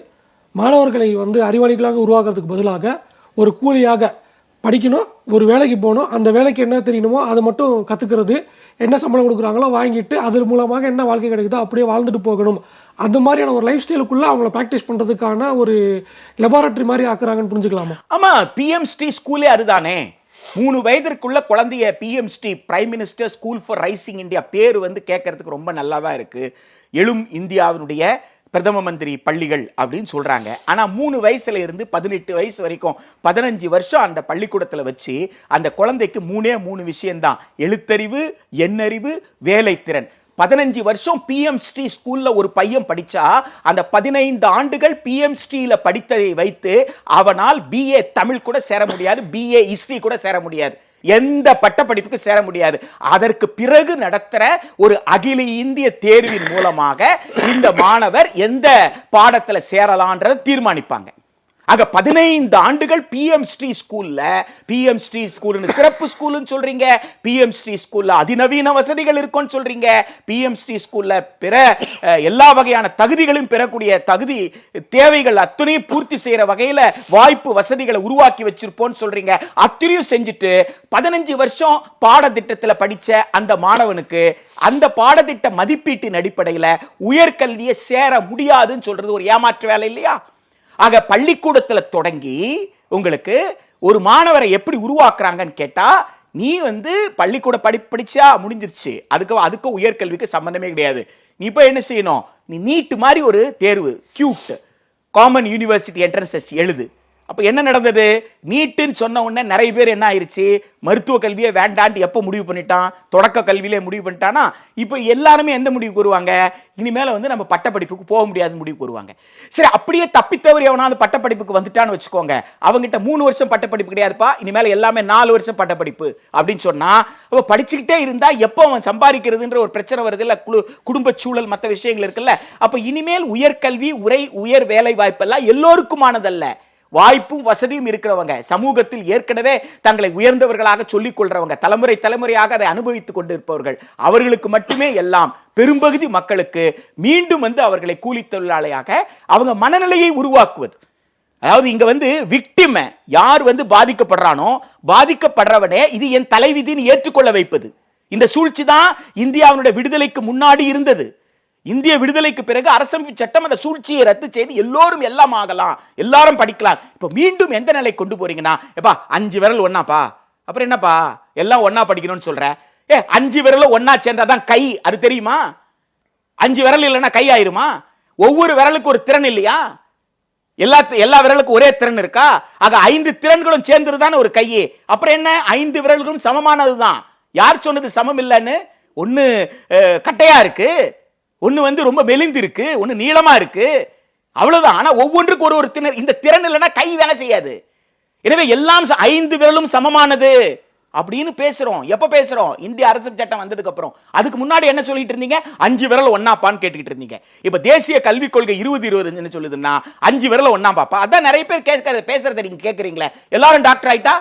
மாணவர்களை அறிவாளிகளாக உருவாக்குறதுக்கு பதிலாக ஒரு கூலியாக படிக்கணும், ஒரு வேலைக்கு போகணும், அந்த வேலைக்கு என்ன தெரியணுமோ அதை மட்டும் கற்றுக்கிறது, என்ன சம்பளம் கொடுக்குறாங்களோ வாங்கிட்டு அது மூலமாக என்ன வாழ்க்கை கிடைக்குதோ அப்படியே வாழ்ந்துட்டு போகணும், அந்த மாதிரியான ஒரு லைஃப் ஸ்டைலுக்குள்ளே அவங்கள ப்ராக்டிஸ் பண்ணுறதுக்கான ஒரு லெபார்டரி மாதிரி ஆக்குறாங்கன்னு புரிஞ்சுக்கலாமா? ஆமாம், பிஎம்ஸ்டி ஸ்கூலே அதுதானே. 3 வயதிற்குள்ள குழந்தைய பிஎம்ஸ்டி, Prime Minister School for Rising India பேர் கேட்கறதுக்கு ரொம்ப நல்லா தான் இருக்கு. எழும் இந்தியாவினுடைய பிரதம மந்திரி பள்ளிகள் அப்படின்னு சொல்றாங்க. ஆனா 3 வயசுல இருந்து 18 வயசு வரைக்கும் 15 வருஷம் அந்த பள்ளிக்கூடத்துல வச்சு அந்த குழந்தைக்கு 3 விஷயம்தான்: எழுத்தறிவு, எண்ணறிவு, வேலைத்திறன். 15 வருஷம் பிஎம்ஸ்டி ஸ்கூல்ல ஒரு பையன் படிச்சா அந்த 15 ஆண்டுகள் பிஎம்ஸ்டியில படித்ததை வைத்து அவனால் பிஏ தமிழ் கூட சேர முடியாது, பிஏ ஹிஸ்டரி கூட சேர முடியாது, எந்த பட்டப்படிப்புக்கு சேர முடியாது. அதற்கு பிறகு நடத்துற ஒரு அகில இந்திய தேர்வின் மூலமாக இந்த மாணவர் எந்த பாடத்துல சேரலான்றதை தீர்மானிப்பாங்க. ஆக 15 ஆண்டுகள் பிஎம்ஸ்டி ஸ்கூல்ல, பிஎம்ஸ்டி ஸ்கூல் சிறப்பு ஸ்கூல்னு சொல்றீங்க, பிஎம்ஸ்டி ஸ்கூல்ல அதிநவீன வசதிகள் இருக்குன்னு சொல்றீங்க, பிஎம்ஸ்டி ஸ்கூல்ல பிற எல்லா வகையான தகுதிகளையும் பெறக்கூடிய தகுதி தேவைகள் அத்தனையும் பூர்த்தி செய்யற வகையில வாய்ப்பு வசதிகளை உருவாக்கி வச்சிருப்போம்னு சொல்றீங்க. அத்தனையும் செஞ்சுட்டு 15 வருஷம் பாடத்திட்டத்தில் படிச்ச அந்த மாணவனுக்கு அந்த பாடத்திட்ட மதிப்பீட்டின் அடிப்படையில் உயர்கல்வியை சேர முடியாதுன்னு சொல்றது ஒரு ஏமாற்று வேலை இல்லையா? ஆக பள்ளிக்கூடத்துல தொடங்கி உங்களுக்கு ஒரு மாணவரை எப்படி உருவாக்குறாங்கன்னு கேட்டா, நீ வந்து பள்ளிக்கூட படிச்சா முடிஞ்சிருச்சு, அதுக்கு உயர்கல்விக்கு சம்பந்தமே கிடையாது. நீ இப்ப என்ன செய்யணும், நீ நீட் மாதிரி ஒரு தேர்வு, cute common university entrance test எழுது. அப்ப என்ன நடந்தது, நீட்டுன்னு சொன்ன உடனே நிறைய பேர் என்ன ஆயிருச்சு, மருத்துவ கல்வியை வேண்டான்ட்டு எப்போ முடிவு பண்ணிட்டான், தொடக்க கல்வியிலே முடிவு பண்ணிட்டானா, இப்போ எல்லாருமே எந்த முடிவுக்கு வருவாங்க, இனிமேல வந்து நம்ம பட்டப்படிப்புக்கு போக முடியாதுன்னு முடிவுக்கு வருவாங்க. சரி, அப்படியே தப்பித்தவர் எவனாவது பட்டப்படிப்புக்கு வந்துட்டான்னு வச்சுக்கோங்க, அவங்ககிட்ட 3 வருஷம் பட்டப்படிப்பு கிடையாதுப்பா, இனிமேல எல்லாமே 4 வருஷம் பட்டப்படிப்பு அப்படின்னு சொன்னா, அவ படிச்சுக்கிட்டே இருந்தா எப்போ அவன் சம்பாதிக்கிறதுன்ற ஒரு பிரச்சனை வருது இல்ல, குடும்ப சூழல் மற்ற விஷயங்கள் இருக்குல்ல. அப்ப இனிமேல் உயர்கல்வி உயர் வேலை வாய்ப்பெல்லாம் எல்லோருக்குமானதல்ல. வாய்ப்பும் வசதியும் இருக்கிறவங்க, சமூகத்தில் ஏற்கனவே தங்களை உயர்ந்தவர்களாக சொல்லிக் கொள்றவங்க, தலைமுறையாக அதை அனுபவித்துக் கொண்டிருப்பவர்கள், அவர்களுக்கு மட்டுமே எல்லாம். பெரும்பகுதி மக்களுக்கு மீண்டும் வந்து அவர்களை கூலி தொழிலாளியாக அவங்க மனநிலையை உருவாக்குவது. அதாவது இங்க வந்து விக்டிம் யார் வந்து பாதிக்கப்படுறானோ, பாதிக்கப்படுறவனே இது என் தலைவிதின்னு ஏற்றுக்கொள்ள வைப்பது. இந்த சூழ்ச்சி தான் இந்தியாவினுடைய விடுதலைக்கு முன்னாடி இருந்தது. இந்திய விடுதலைக்கு பிறகு அரசமைப்பு சட்டம் அந்த சூழ்ச்சியை ரத்து செய்து எல்லோரும் எல்லாம் ஆகலாம், எல்லாரும் படிக்கலாம். இப்ப மீண்டும் எந்த நிலை கொண்டு போறீங்கன்னா, எப்பா 5 விரல் ஒன்னாப்பா, அப்புறம் என்னப்பா எல்லாம் ஒன்னா படிக்கணும்னு சொல்ற, 5 விரலும் ஒன்னா சேர்ந்தாதான் கை, அது தெரியுமா? 5 விரல் இல்லைன்னா கை ஆயிருமா? ஒவ்வொரு விரலுக்கு ஒரு திறன் இல்லையா? எல்லா விரலுக்கும் ஒரே திறன் இருக்கா? ஆக 5 திறன்களும் சேர்ந்துருதானே ஒரு கையே. அப்புறம் என்ன, 5 விரல்களும் சமமானதுதான். யார் சொன்னது சமம் இல்லைன்னு? ஒன்னு கட்டையா இருக்கு, ஒன்னு வந்து ரொம்ப மெலிந்து இருக்கு, ஒன்னு நீளமா இருக்கு, அவ்வளவுதான். ஆனா ஒவ்வொன்றுக்கு ஒரு திறன். இந்த திறன் இல்லைன்னா கை வேலை செய்யாது. எனவே எல்லாம் 5 விரலும் சமமானது அப்படின்னு பேசுறோம். எப்ப பேசுறோம்? இந்திய அரசு சட்டம் வந்ததுக்கு அப்புறம். அதுக்கு முன்னாடி என்ன சொல்லிட்டு இருந்தீங்க? 5 விரல் ஒன்னாப்பான்னு கேட்டுக்கிட்டு இருந்தீங்க. இப்ப தேசிய கல்விக் கொள்கை 2020 என்ன சொல்லுதுன்னா 5 விரல் ஒன்னா பாப்பா. அதான் நிறைய பேர் பேசுறத நீங்க கேக்குறீங்களே, எல்லாரும் டாக்டர் ஆயிட்டா,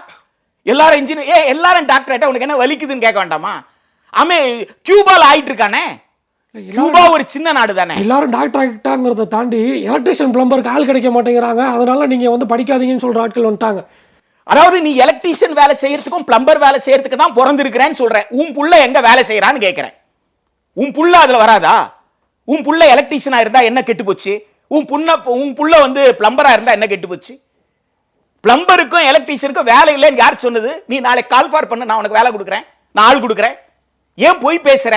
எல்லாரும் இன்ஜினியர், எல்லாரும் டாக்டர் ஆயிட்டா உனக்கு என்ன வலிக்குதுன்னு கேட்க வேண்டாமா? ஆமே கியூபால ஆயிட்டு இருக்கானே, கியூபா ஒரு சின்ன நாடு தானே. எல்லாரும் டாக்டர் ஆகிட்டாங்கிறத தாண்டி எலக்ட்ரிஷியன் பிளம்பருக்கு ஆள் கிடைக்க மாட்டேங்கிறாங்க, அதனால நீங்க வந்து படிக்காதீங்கன்னு சொல்ற ஆட்கள் வந்துட்டாங்க. அதாவது நீ எலக்ட்ரிஷியன் வேலை செய்யறதுக்கும் பிளம்பர் வேலை செய்யறதுக்கு தான் பிறந்திருக்கிறேன்னு சொல்ற. உன் புள்ள எங்க வேலை செய்யறான்னு கேட்கிறேன். உன் புள்ள அதுல வராதா? உன் புள்ள எலக்ட்ரிஷியனா இருந்தா என்ன கெட்டு போச்சு? உன் புள்ள வந்து பிளம்பரா இருந்தா என்ன கெட்டு போச்சு? பிளம்பருக்கும் எலக்ட்ரிஷியனுக்கும் வேலை இல்லைன்னு யார் சொன்னது? நீ நாளைக்கு கால் ஃபார் பண்ண, நான் உனக்கு வேலை கொடுக்குறேன், நான் ஆள் கொடுக்குறேன். ஏன் போய் பேசுற?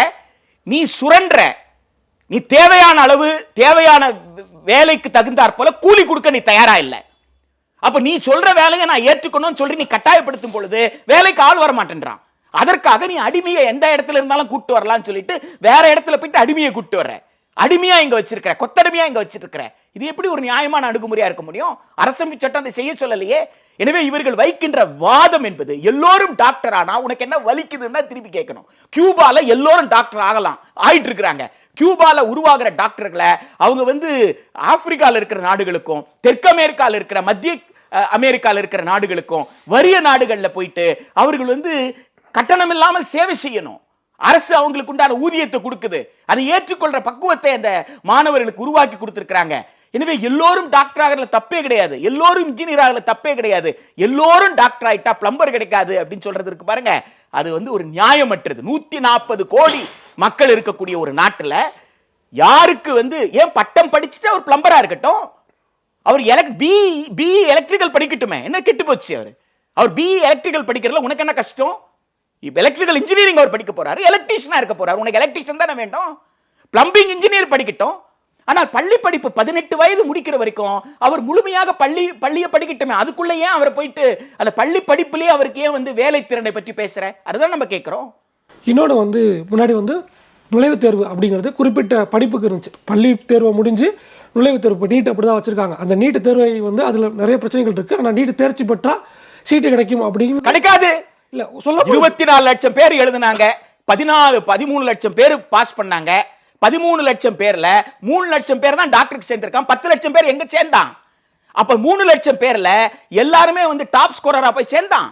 நீ சுரன்ற. நீ தேவையான அளவு தேவையான வேலைக்கு தகுந்தாற் போல கூலி கொடுக்க நீ தயாரா இல்லை. அப்ப நீ சொல்ற வேலையை நான் ஏற்றுக்கணும்னு சொல்லி நீ கட்டாயப்படுத்தும் பொழுது வேலைக்கு ஆள் வர மாட்டேன்றான். அதற்காக நீ அடிமையை எந்த இடத்துல இருந்தாலும் கூட்டு வரலாம்னு சொல்லிட்டு வேற இடத்துல போயிட்டு அடிமையை கூட்டு வர்ற, அடிமையா இங்க வச்சிருக்கிற, கொத்தடிமையா இங்க வச்சிருக்கிற. இது எப்படி ஒரு நியாயமான அணுகுமுறையா இருக்க முடியும்? அரசமைப்பு சட்டம் அதை செய்ய சொல்லலையே. எனவே இவர்கள் வைக்கின்ற வாதம் என்பது எல்லோரும் டாக்டர் ஆனா உனக்கு என்ன வலிக்குதுன்னா திருப்பி கேட்கணும். கியூபால எல்லோரும் டாக்டர் ஆகலாம், ஆயிட்டு இருக்கிறாங்க. கியூபால உருவாகிற டாக்டர்களை அவங்க வந்து ஆப்பிரிக்கால இருக்கிற நாடுகளுக்கும் தெற்கு அமெரிக்கால இருக்கிற மத்திய அமெரிக்கால இருக்கிற நாடுகளுக்கும் வறிய நாடுகள்ல போயிட்டு அவர்கள் வந்து கட்டணம் இல்லாமல் சேவை செய்யணும். அரசு அவங்களுக்கு உண்டான ஊதியத்தை கொடுக்குது. அதை ஏற்றுக்கொள்ற பக்குவத்தை அந்த மாணவர்களுக்கு உருவாக்கி கொடுத்திருக்கிறாங்க. எனவே எல்லோரும் டாக்டர் ஆகல தப்பே கிடையாது, எல்லோரும் இன்ஜினியர் ஆகல தப்பே கிடையாது. எல்லோரும் டாக்டர் ஆயிட்டா பிளம்பர் கிடைக்காது அப்படின்னு சொல்றது இருக்கு பாருங்க, அது வந்து ஒரு நியாயமற்றது. 140 கோடி மக்கள் இருக்கக்கூடிய ஒரு நாட்டுல யாருக்கு வந்து ஏன் பட்டம் படிச்சுட்டு அவர் பிளம்பரா இருக்கட்டும், அவர் பி எலக்ட்ரிக்கல் படிக்கட்டுமே, என்ன கெட்டு போச்சு? அவர் பி எலக்ட்ரிக்கல் படிக்கிறதுல உனக்கு என்ன கஷ்டம்? இப்ப எலக்ட்ரிக்கல் இன்ஜினியரிங் அவர் படிக்க போறாரு, எலக்ட்ரீஷியனா இருக்க போறாரு, உனக்கு எலக்ட்ரீஷியன் தானே வேண்டும். பிளம்பிங் இன்ஜினியர் படிக்கட்டும். ஆனால் பள்ளி படிப்பு 18 வயது முடிக்கிற வரைக்கும் அவர் முழுமையாக பள்ளியை படிக்கட்டுமே. அதுக்குள்ள ஏன் அவரை போயிட்டு அந்த பள்ளி படிப்புலயே அவருக்கு ஏன் வந்து வேலை திறனை பற்றி பேசுற? அதுதான் நம்ம கேட்கிறோம். இன்னொன்று வந்து முன்னாடி வந்து நுழைவுத் தேர்வு அப்படிங்கிறது குறிப்பிட்ட படிப்புக்கு இருந்துச்சு. பள்ளி தேர்வை முடிஞ்சு நுழைவுத் தேர்வு நீட் அப்படி தான் வச்சிருக்காங்க. அந்த நீட் தேர்வை வந்து அதில் நிறைய பிரச்சனைகள் இருக்கு. ஆனால் நீட் தேர்ச்சி பெற்றா சீட்டு கிடைக்கும் அப்படின்னு கிடைக்காது. இல்ல சொல்ல 24 லட்சம் பேர் எழுதினாங்க, 13 லட்சம் பேர் பாஸ் பண்ணாங்க. 13 லட்சம் பேர்ல 3 லட்சம் பேர் தான் டாக்டருக்கு சேர்ந்திருக்கான். 10 லட்சம் பேர் எங்க சேர்ந்தான்? அப்ப 3 லட்சம் பேர்ல எல்லாருமே வந்து டாப் ஸ்கோரரா போய் சேர்ந்தான்.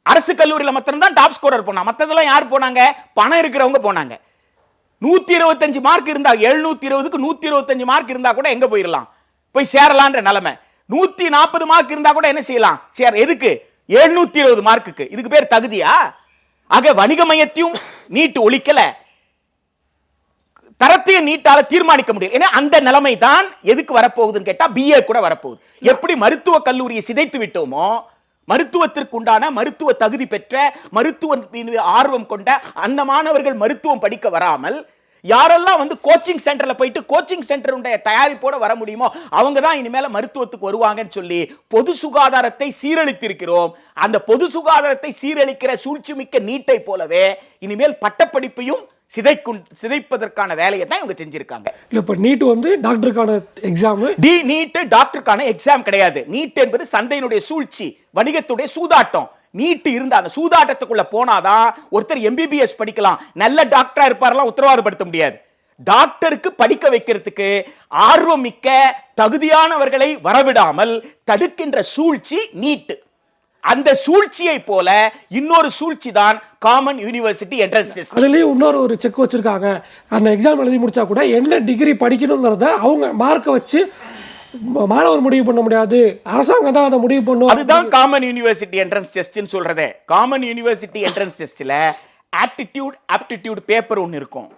அரசு கல்லூரியில மட்டும் தான் டாப் ஸ்கோரர் போனா, மத்ததெல்லாம் யார் போனாங்க? பணம் இருக்கிறவங்க போனாங்க. 125 மார்க் இருந்தா, 720க்கு 125 மார்க் இருந்தா கூட எங்க போயிடலாம், போய் சேரலான்ற நிலைமை. 140 மார்க் இருந்தா கூட என்ன செய்யலாம், சேர. எதுக்கு? 720 மார்க்குக்கு. இதுக்கு பேர் தகுதியா? ஆக வணிக மையத்தையும் நீட் ஒழிக்கல, தரத்தையும் நீட்டால தீர்மானிக்க முடியும். ஏன்னா அந்த நிலைமை தான் எதுக்கு வரப்போகுதுன்னு கேட்டா BA கூட வரப்போகுது. எப்படி மருத்துவ கல்லூரியை சிதைத்து விட்டோமோ, மருத்துவத்திற்கு உண்டான மருத்துவ தகுதி பெற்ற மருத்துவ ஆர்வம் கொண்ட அந்த மாணவர்கள் மருத்துவம் படிக்க வராமல் யாரெல்லாம் வந்து கோச்சிங் சென்டர்ல போயிட்டு கோச்சிங் சென்டருடைய தயாரிப்போட வர முடியுமோ அவங்க தான் இனிமேல மருத்துவத்துக்கு வருவாங்கன்னு சொல்லி பொது சுகாதாரத்தை சீரழித்திருக்கிறோம். அந்த பொது சுகாதாரத்தை சீரழிக்கிற சூழ்ச்சி மிக்க நீட்டை போலவே இனிமேல் பட்டப்படிப்பையும் சிதைப்பதற்கான வேலையை தான் இவங்க செஞ்சிருக்காங்க. இல்ல இப்ப நீட் வந்து டாக்டருக்கான எக்ஸாம், நீட் டாக்டருக்கான எக்ஸாம் கிடையாது. நீட் என்பது சந்தையினுடைய சூழ்ச்சி, வணிகத்துடைய சூதாட்டம். நீட் இருந்த அந்த சூதாட்டத்துக்குள்ள போனாதான் ஒருத்தர் MBBS படிக்கலாம், நல்ல டாக்டரா இருப்பாரெல்லாம் உத்தரவாதப்படுத்த முடியாது. டாக்டருக்கு படிக்க வைக்கிறதுக்கு ஆர்வம் மிக்க தகுதியானவர்களை வரவிடாமல் தடுக்கின்ற சூழ்ச்சி நீட். அந்த சூழ்ச்சியை போல இன்னொரு சூழ்ச்சி தான் காமன் யூனிவர்சிட்டி என்ட்ரன்ஸ் டெஸ்ட். அதுலயும் இன்னொரு ஒரு செக் வச்சிருக்காங்க. அந்த எக்ஸாம் எழுதி முடிச்சா கூட என்ன டிகிரி படிக்கணுங்கிறத அவங்க மார்க்கை வச்சு மாணவர் முடிவு பண்ண முடியாது, அரசாங்கம் தான் அதை முடிவு பண்ணும். அதுதான் காமன் யூனிவர்சிட்டி என்ட்ரன்ஸ் டெஸ்ட்னு சொல்றதே. காமன் யூனிவர்சிட்டி என்ட்ரன்ஸ் டெஸ்ட்ல ஆப்டிடியூட் பேப்பர் ஒன்னு இருக்கும்.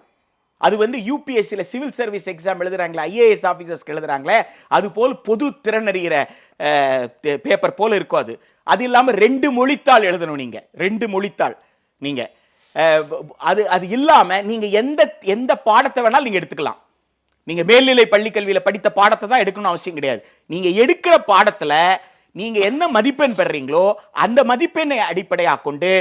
அது வந்து யூபிஎஸ்சியில் சிவில் சர்வீஸ் எக்ஸாம் எழுதுறாங்களே, IAS ஆஃபீஸர்ஸ்க்கு எழுதுறாங்களே, அது போல் பொது திறனறிகிற பேப்பர் போல இருக்கும். அது இல்லாமல் 2 மொழித்தாள் எழுதணும். நீங்கள் 2 மொழித்தாள் நீங்கள் அது இல்லாமல் நீங்கள் எந்த பாடத்தை வேணாலும் நீங்கள் எடுத்துக்கலாம். நீங்கள் மேல்நிலை பள்ளிக்கல்வியில் படித்த பாடத்தை தான் எடுக்கணும் அவசியம் கிடையாது. நீங்கள் எடுக்கிற பாடத்தில் நீங்கள் என்ன மதிப்பெண் பெறுறீங்களோ அந்த மதிப்பெண்ணை அடிப்படையாக கொண்டு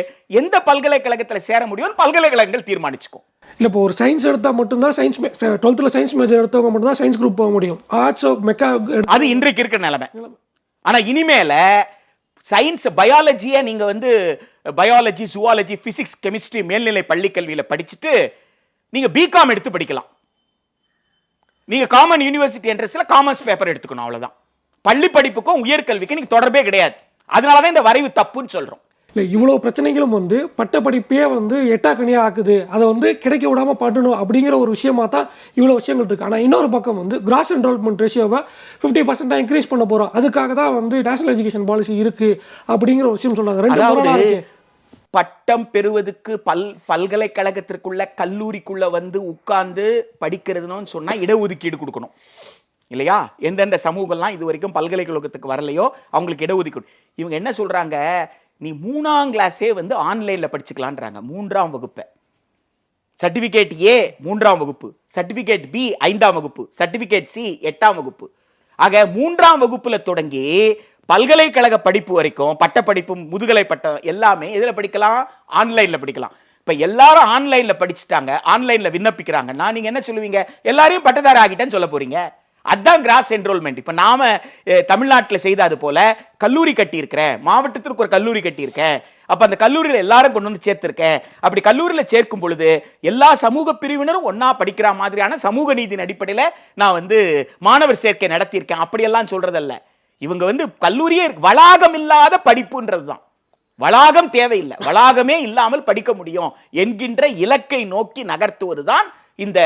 எந்த பல்கலைக்கழகத்தில் சேர முடியும் பல்கலைக்கழகங்கள் தீர்மானிச்சுக்கும். இல்லை இப்போ ஒரு சயின்ஸ் எடுத்தால் மட்டும்தான் சயின்ஸ் 12th சயின்ஸ் மேஜர் எடுத்தவங்க மட்டும்தான் சயின்ஸ் குரூப் போக முடியும். ஆர்ட்ஸோ அது இன்றைக்கு இருக்கிற நிலைமை. ஆனால் இனிமேல சயின்ஸ் பயாலஜியை நீங்க வந்து பயாலஜி, ஜுவாலஜி, பிசிக்ஸ், கெமிஸ்ட்ரி மேல்நிலை பள்ளிக்கல்வியில் படிச்சுட்டு நீங்க பிகாம் எடுத்து படிக்கலாம். நீங்க காமன் யூனிவர்சிட்டி என்ட்ரன்ஸ்ல காமர்ஸ் பேப்பர் எடுத்துக்கணும், அவ்வளவுதான். பள்ளி படிப்புக்கும் உயர்கல்விக்கும் நீங்க தொடர்பே கிடையாது. அதனாலதான் இந்த வரைவு தப்புன்னு சொல்றோம். இல்லை இவ்வளவு பிரச்சனைகளும் வந்து பட்ட படிப்பே வந்து எட்டாக்கணியா ஆக்குது, அதை வந்து கிடைக்க விடாம பண்ணணும் அப்படிங்கிற ஒரு விஷயமா தான் இவ்வளவு விஷயங்கள் இருக்கு. ஆனால் இன்னொரு பக்கம் வந்து கிராஸ் என்ரோல்மெண்ட் ரேஷியோவை 50% இன்க்ரீஸ் பண்ண போறோம், அதுக்காக தான் வந்து நேஷனல் எஜுகேஷன் பாலிசி இருக்கு அப்படிங்கிற ஒரு விஷயம் சொல்றாங்க. பட்டம் பெறுவதற்கு பல்கலைக்கழகத்திற்குள்ள கல்லூரிக்குள்ள வந்து உட்கார்ந்து படிக்கிறதுன்னு சொன்னா இடஒதுக்கீடு கொடுக்கணும் இல்லையா? எந்தெந்த சமூகம்லாம் இது வரைக்கும் பல்கலைக்கழகத்துக்கு வரலையோ அவங்களுக்கு இடஒதுக்கீடு. இவங்க என்ன சொல்றாங்க, நீ 3ஆம் கிளாஸே வந்து ஆன்லைன்ல படிச்சுக்கலான்றாங்க. 3ஆம் வகுப்பை சர்டிபிகேட் A 3ஆம் வகுப்பு, சர்டிபிகேட் B 5ஆம் வகுப்பு, சர்டிபிகேட் C 8ஆம் வகுப்பு. ஆக 3ஆம் வகுப்புல தொடங்கி பல்கலைக்கழக படிப்பு வரைக்கும் பட்டப்படிப்பு, முதுகலை பட்டம் எல்லாமே எதுல படிக்கலாம்? ஆன்லைன்ல படிக்கலாம். இப்ப எல்லாரும் ஆன்லைன்ல படிச்சுட்டாங்க, ஆன்லைன்ல விண்ணப்பிக்கிறாங்கன்னா நீங்க என்ன சொல்லுவீங்க? எல்லாரையும் பட்டதாரி ஆகிட்டேன்னு சொல்ல போறீங்க. அதுதான் கிராஸ் என்ரோல்மெண்ட். இப்ப நாம தமிழ்நாட்டில் செய்த அது போல கல்லூரி கட்டி இருக்கிறேன், மாவட்டத்திற்கு ஒரு கல்லூரி கட்டி இருக்கேன், அப்ப அந்த கல்லூரியில் எல்லாரும் கொண்டு வந்து சேர்த்திருக்கேன். அப்படி கல்லூரியில் சேர்க்கும் பொழுது எல்லா சமூக பிரிவினரும் ஒன்னா படிக்கிற மாதிரியான சமூக நீதியின் அடிப்படையில் நான் வந்து மாணவர் சேர்க்கை நடத்தியிருக்கேன். அப்படியெல்லாம் சொல்றதல்ல. இவங்க வந்து கல்லூரியே வளாகம் இல்லாத படிப்புன்றதுதான். வளாகம் தேவையில்லை, வளாகமே இல்லாமல் படிக்க முடியும் என்கின்ற இலக்கை நோக்கி நகர்த்துவதுதான் இந்த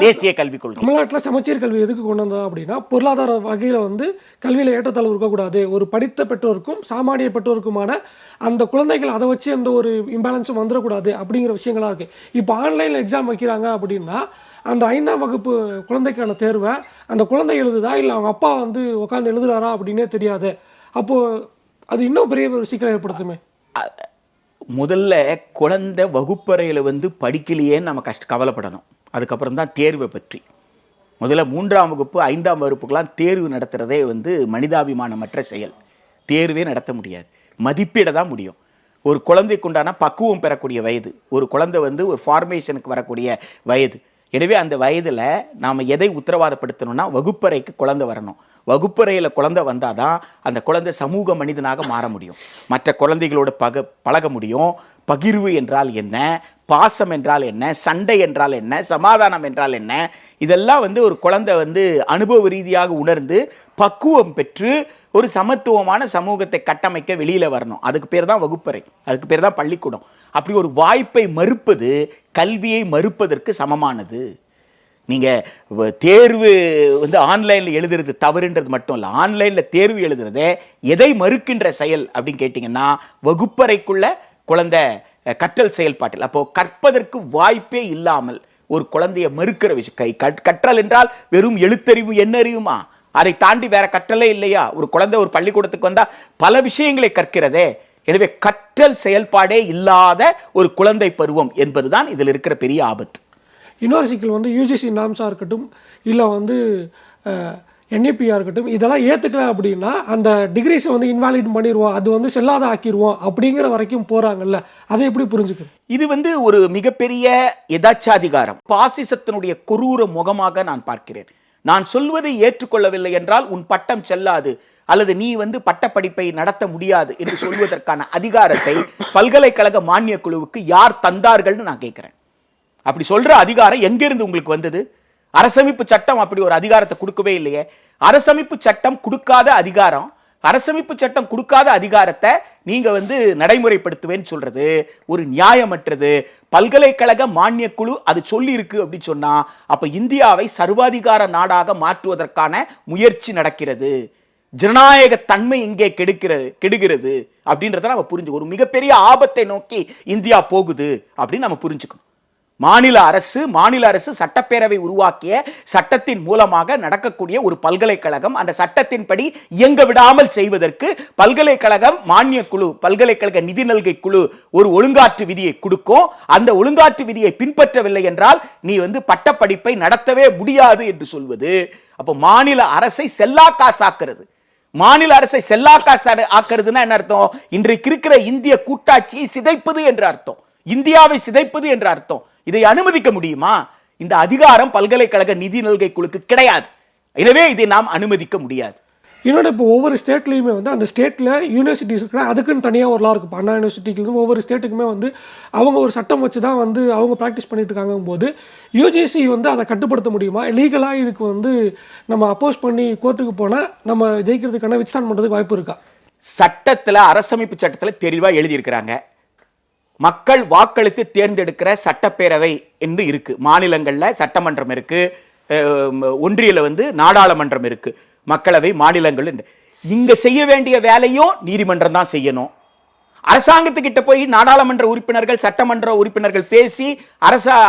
தேசிய கல்விக் கொள்கை. தமிழ்நாட்டில் சமச்சீர் கல்வி எதுக்கு கொண்டு வந்தோம் அப்படின்னா, பொருளாதார வகையில் வந்து கல்வியில் ஏற்றத்தாழ்வு இருக்கக்கூடாது, ஒரு படித்த பெற்றோருக்கும் சாமானிய பெற்றோருக்குமான அந்த குழந்தைகள் அதை வச்சு அந்த ஒரு இம்பேலன்ஸும் வந்துடக்கூடாது அப்படிங்கிற விஷயங்களா இருக்கு. இப்போ ஆன்லைனில் எக்ஸாம் வைக்கிறாங்க அப்படின்னா அந்த 5ஆம் வகுப்பு குழந்தைக்கான தேர்வை அந்த குழந்தை எழுதுதா இல்லை அவங்க அப்பா வந்து உட்காந்து எழுதுறாரா அப்படின்னே தெரியாது. அப்போ அது இன்னும் பெரிய ஒரு சிக்கலை ஏற்படுத்துமே. முதல்ல குழந்தை வகுப்பறையில் வந்து படிக்கலையேன்னு நம்ம கவலைப்படணும். அதுக்கப்புறம் தான் தேர்வை பற்றி. முதல்ல 3ஆம் வகுப்பு 5ஆம் வகுப்புக்கெல்லாம் தேர்வு நடத்துறதே வந்து மனிதாபிமானமற்ற செயல். தேர்வே நடத்த முடியாது, மதிப்பீட தான் முடியும். ஒரு குழந்தைக்கு உண்டான பக்குவம் பெறக்கூடிய வயது, ஒரு குழந்தை வந்து ஒரு ஃபார்மேஷனுக்கு வரக்கூடிய வயது. எனவே அந்த வயதில் நாம் எதை உத்தரவாதப்படுத்தணும்னா வகுப்பறைக்கு குழந்தை வரணும். வகுப்பறையில் குழந்தை வந்தாதான் அந்த குழந்தை சமூக மனிதனாக மாற முடியும், மற்ற குழந்தைகளோடு பழக முடியும். பகிர்வு என்றால் என்ன, பாசம் என்றால் என்ன, சண்டை என்றால் என்ன, சமாதானம் என்றால் என்ன, இதெல்லாம் வந்து ஒரு குழந்தை வந்து அனுபவ ரீதியாக உணர்ந்து பக்குவம் பெற்று ஒரு சமத்துவமான சமூகத்தை கட்டமைக்க வெளியில வரணும். அதுக்கு பேர் தான் வகுப்பறை, அதுக்கு பேர் தான் பள்ளிக்கூடம். அப்படி ஒரு வாய்ப்பை மறுப்பது கல்வியை மறுப்பதற்கு சமமானது. நீங்க தேர்வு வந்து ஆன்லைன்ல எழுதுறது தவறுன்றது மட்டும் இல்லை, ஆன்லைன்ல தேர்வு எழுதுறதே எதை மறுக்கின்ற செயல் அப்படின்னு கேட்டீங்கன்னா வகுப்பறைக்குள்ள குழந்தை கற்றல் செயல்பாட்டில். அப்போ கற்பதற்கு வாய்ப்பே இல்லாமல் ஒரு குழந்தைய மறுக்கிற விஷயம். கற்றல் என்றால் வெறும் எழுத்தறிவு எண்ணறிவுமா? அதை தாண்டி வேற கற்றலே இல்லையா? ஒரு குழந்தை ஒரு பள்ளிக்கூடத்துக்கு வந்தா பல விஷயங்களை கற்கிறதே. எனவே கற்றல் செயல்பாடே இல்லாத ஒரு குழந்தை பருவம் என்பதுதான் இதில் இருக்கிற பெரிய ஆபத்து. இன்னொரு சிக்கல் வந்து யூஜிசி நாம்ஸாக இருக்கட்டும், இல்லை வந்து என்ஏபியாக இருக்கட்டும், இதெல்லாம் ஏற்றுக்கல அப்படின்னா அந்த டிகிரிஸை வந்து இன்வாலிட் பண்ணிடுவோம், அது வந்து செல்லாத ஆக்கிடுவோம் அப்படிங்கிற வரைக்கும் போகிறாங்கல்ல, அதை எப்படி புரிஞ்சுக்கணும்? இது வந்து ஒரு மிகப்பெரிய எதாச்சாதிகாரம், பாசிசத்தினுடைய கொரூர முகமாக நான் பார்க்கிறேன். நான் சொல்வதை ஏற்றுக்கொள்ளவில்லை என்றால் உன் பட்டம் செல்லாது அல்லது நீ வந்து பட்டப்படிப்பை நடத்த முடியாது என்று சொல்வதற்கான அதிகாரத்தை பல்கலைக்கழக மானிய குழுவுக்கு யார் தந்தார்கள்னு நான் கேட்கிறேன். அப்படி சொல்ற அதிகாரம் எங்கிருந்து உங்களுக்கு வந்தது? அரசமைப்பு சட்டம் அப்படி ஒரு அதிகாரத்தை கொடுக்கவே இல்லையே. அரசமைப்பு சட்டம் கொடுக்காத அதிகாரம், அரசமைப்பு சட்டம் கொடுக்காத அதிகாரத்தை நீங்க வந்து நடைமுறைப்படுத்துவேன்னு சொல்றது ஒரு நியாயமற்றது. பல்கலைக்கழக மானிய குழு அது சொல்லி இருக்கு அப்படின்னு சொன்னா அப்ப இந்தியாவை சர்வாதிகார நாடாக மாற்றுவதற்கான முயற்சி நடக்கிறது. ஜனநாயக தன்மை இங்கே கெடுகிறது அப்படின்றத நம்ம புரிஞ்சு, ஒரு மிகப்பெரிய ஆபத்தை நோக்கி இந்தியா போகுது அப்படின்னு நம்ம புரிஞ்சுக்கணும். மாநில அரசு சட்டப்பேரவை உருவாக்கிய சட்டத்தின் மூலமாக நடக்கக்கூடிய ஒரு பல்கலைக்கழகம், அந்த சட்டத்தின்படி இயங்க விடாமல் செய்வதற்கு பல்கலைக்கழகம் மானிய குழு, பல்கலைக்கழக நிதி நல்கை குழு ஒரு ஒழுங்காற்று விதியை கொடுக்கும். அந்த ஒழுங்காற்று விதியை பின்பற்றவில்லை என்றால் நீ வந்து பட்டப்படிப்பை நடத்தவே முடியாது என்று சொல்வது அப்போ மாநில அரசை செல்லாக்காசாக்குறது. மாநில அரசை செல்லாக்காசு ஆக்குறதுன்னா என்ன அர்த்தம்? இன்றைக்கு இருக்கிற இந்திய கூட்டாட்சியை சிதைப்பது என்று அர்த்தம், இந்தியாவை சிதைப்பது என்று அர்த்தம். இதை அனுமதிக்க முடியுமா? இந்த அதிகாரம் பல்கலைக்கழக நிதி நல்கை குழுக்கு கிடையாது. எனவே இதை நாம் அனுமதிக்க முடியாது. இன்னொன்று, இப்போ ஒவ்வொரு ஸ்டேட்லையுமே வந்து அந்த ஸ்டேட்டில் யூனிவர்சிட்டிஸ் இருக்குன்னா அதுக்குன்னு தனியாக ஒரு லா இருக்குது. அண்ணா யூனிவர்சிட்டிக்கு ஒவ்வொரு ஸ்டேட்டுக்குமே வந்து அவங்க ஒரு சட்டம் வச்சு தான் வந்து அவங்க ப்ராக்டிஸ் பண்ணிட்டு இருக்காங்க போது யூஜிசி வந்து அதை கட்டுப்படுத்த முடியுமா? லீகலாக இதுக்கு வந்து நம்ம அப்போஸ் பண்ணி கோர்ட்டுக்கு போனால் நம்ம ஜெயிக்கிறதுக்கான வித்ஸ்டாண்ட் பண்ணுறதுக்கு வாய்ப்பு இருக்கா? சட்டத்தில், அரசமைப்பு சட்டத்தில் தெளிவாக எழுதியிருக்கிறாங்க. மக்கள் வாக்களித்து தேர்ந்தெடுக்கிற சட்டப்பேரவை என்று இருக்கு. மாநிலங்களில் சட்டமன்றம் இருக்கு, ஒன்றியில வந்து நாடாளுமன்றம் இருக்கு, மக்களவை, மாநிலங்கள். இங்க செய்ய வேண்டிய வேலையும் நீதிமன்றம் தான் செய்யணும். அரசாங்கத்துக்கிட்ட போய் நாடாளுமன்ற உறுப்பினர்கள், சட்டமன்ற உறுப்பினர்கள் பேசி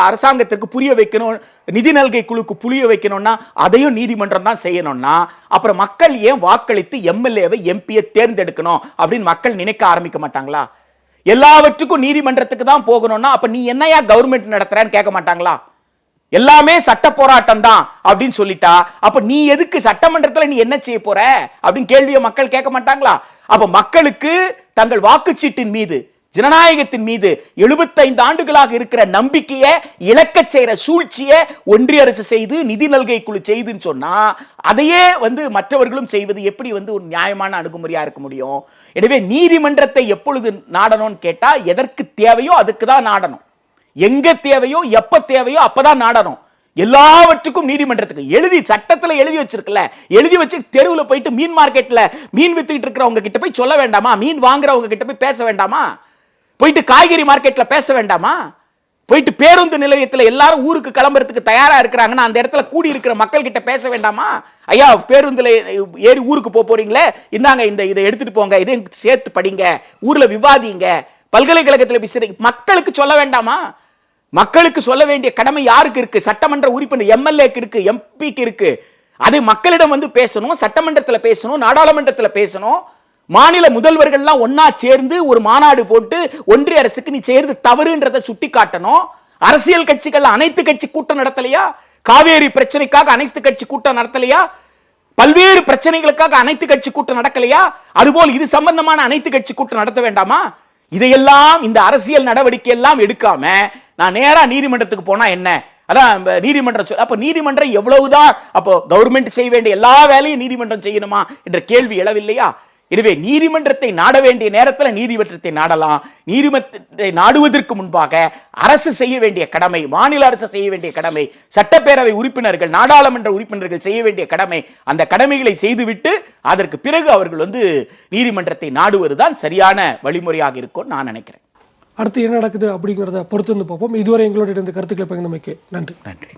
அரசாங்கத்திற்கு புரிய வைக்கணும், நிதி நல்கை குழுக்கு புரிய வைக்கணும்னா அதையும் நீதிமன்றம் தான் செய்யணும்னா அப்புறம் மக்கள் ஏன் வாக்களித்து எம்எல்ஏவை, எம்பியை தேர்ந்தெடுக்கணும் அப்படின்னு மக்கள் நினைக்க ஆரம்பிக்க மாட்டாங்களா? எல்லாவற்றுக்கும் நீதிமன்றத்துக்கு தான் போகணும்னா அப்ப நீ என்னையா கவர்மெண்ட் நடத்துறன்னு கேட்க மாட்டாங்களா? எல்லாமே சட்ட போராட்டம் தான் அப்படின்னு சொல்லிட்டா அப்ப நீ எதுக்கு சட்டமன்றத்தில் நீ என்ன செய்ய போற அப்படின்னு கேள்வியை மக்கள் கேட்க மாட்டாங்களா? அப்ப மக்களுக்கு தங்கள் வாக்குச்சீட்டின் மீது, ஜனநாயகத்தின் மீது 75 ஆண்டுகளாக இருக்கிற நம்பிக்கையை இழக்க செய்யற சூழ்ச்சியை ஒன்றிய அரசு செய்து, நிதி நல்கை குழு செய்துன்னு சொன்னா அதையே வந்து மற்றவர்களும் செய்வது எப்படி வந்து ஒரு நியாயமான அணுகுமுறையா இருக்க முடியும்? எனவே நீதிமன்றத்தை எப்பொழுது நாடணும்னு கேட்டா எதற்கு தேவையோ அதுக்கு தான் நாடணும். எங்க தேவையோ எப்ப தேவையோ அப்பதான் நாடணும். எல்லாவற்றுக்கும் நீதிமன்றத்துக்கு எழுதி சட்டத்தில் எழுதி வச்சிருக்கல, எழுதி வச்சு தெருவில் போயிட்டு மீன் மார்க்கெட்ல மீன் வித்துக்கிட்டு இருக்கிறவங்க கிட்ட போய் சொல்ல வேண்டாமா? மீன் வாங்குறவங்க கிட்ட போய் பேச வேண்டாமா? போயிட்டு காய்கறி மார்க்கெட்ல பேச வேண்டாமா? போயிட்டு பேருந்து நிலையத்தில் எல்லாரும் ஊருக்கு கிளம்புறதுக்கு தயாரா இருக்கிறாங்கன்னா அந்த இடத்துல கூடி இருக்கிற மக்கள் கிட்ட பேச வேண்டாமா? ஐயா, பேருந்துல ஏறி ஊருக்கு போறீங்களே, இந்தாங்க இதை எடுத்துட்டு போங்க, இதையும் சேர்த்து படிங்க, ஊர்ல விவாதிங்க, பல்கலைக்கழகத்தில் மக்களுக்கு சொல்ல வேண்டாமா? மக்களுக்கு சொல்ல வேண்டிய கடமை யாருக்கு இருக்கு? சட்டமன்ற உறுப்பினர் எம்எல்ஏக்கு இருக்கு, எம்பிக்கு இருக்கு. அதை மக்களிடம் வந்து பேசணும், சட்டமன்றத்தில் பேசணும், நாடாளுமன்றத்தில் பேசணும். மாநில முதல்வர்கள்லாம் ஒன்னா சேர்ந்து ஒரு மாநாடு போட்டு ஒன்றிய அரசுக்கு நீ செய்யறது தவறுன்றதை சுட்டி காட்டணும். அரசியல் கட்சிகள் அனைத்து கட்சி கூட்டம் நடத்தலையா? காவேரி பிரச்சனைக்காக அனைத்து கட்சி கூட்டம் நடத்தலையா? பல்வேறு பிரச்சனைகளுக்காக அனைத்து கட்சி கூட்டம் நடக்கலையா? அதுபோல் இது சம்பந்தமான அனைத்து கட்சி கூட்டம் நடத்த வேண்டாமா? இதையெல்லாம், இந்த அரசியல் நடவடிக்கை எல்லாம் எடுக்காம நான் நேரா நீதிமன்றத்துக்கு போனா என்ன? அதான் நீதிமன்றம். அப்ப நீதிமன்றம் எவ்வளவுதான் அப்போ கவர்மெண்ட் செய்ய வேண்டிய எல்லா வேலையும் நீதிமன்றம் செய்யணுமா என்ற கேள்வி எழவில்லையா? எனவே நீதிமன்றத்தை நாட வேண்டிய நேரத்தில் நீதிமன்றத்தை நாடலாம். நீதிமன்றத்தை நாடுவதற்கு முன்பாக அரசு செய்ய வேண்டிய கடமை, மாநில அரசு செய்ய வேண்டிய கடமை, சட்டப்பேரவை உறுப்பினர்கள், நாடாளுமன்ற உறுப்பினர்கள் செய்ய வேண்டிய கடமை, அந்த கடமைகளை செய்துவிட்டு அதற்கு பிறகு அவர்கள் வந்து நீதிமன்றத்தை நாடுவதுதான் சரியான வழிமுறையாக இருக்கும் நான் நினைக்கிறேன். அடுத்து என்ன நடக்குது அப்படிங்கிறத பொறுத்து வந்து பார்ப்போம். இதுவரை எங்களோட இந்த கருத்துக்களை பகிர்ந்தமைக்கு நன்றி. நன்றி.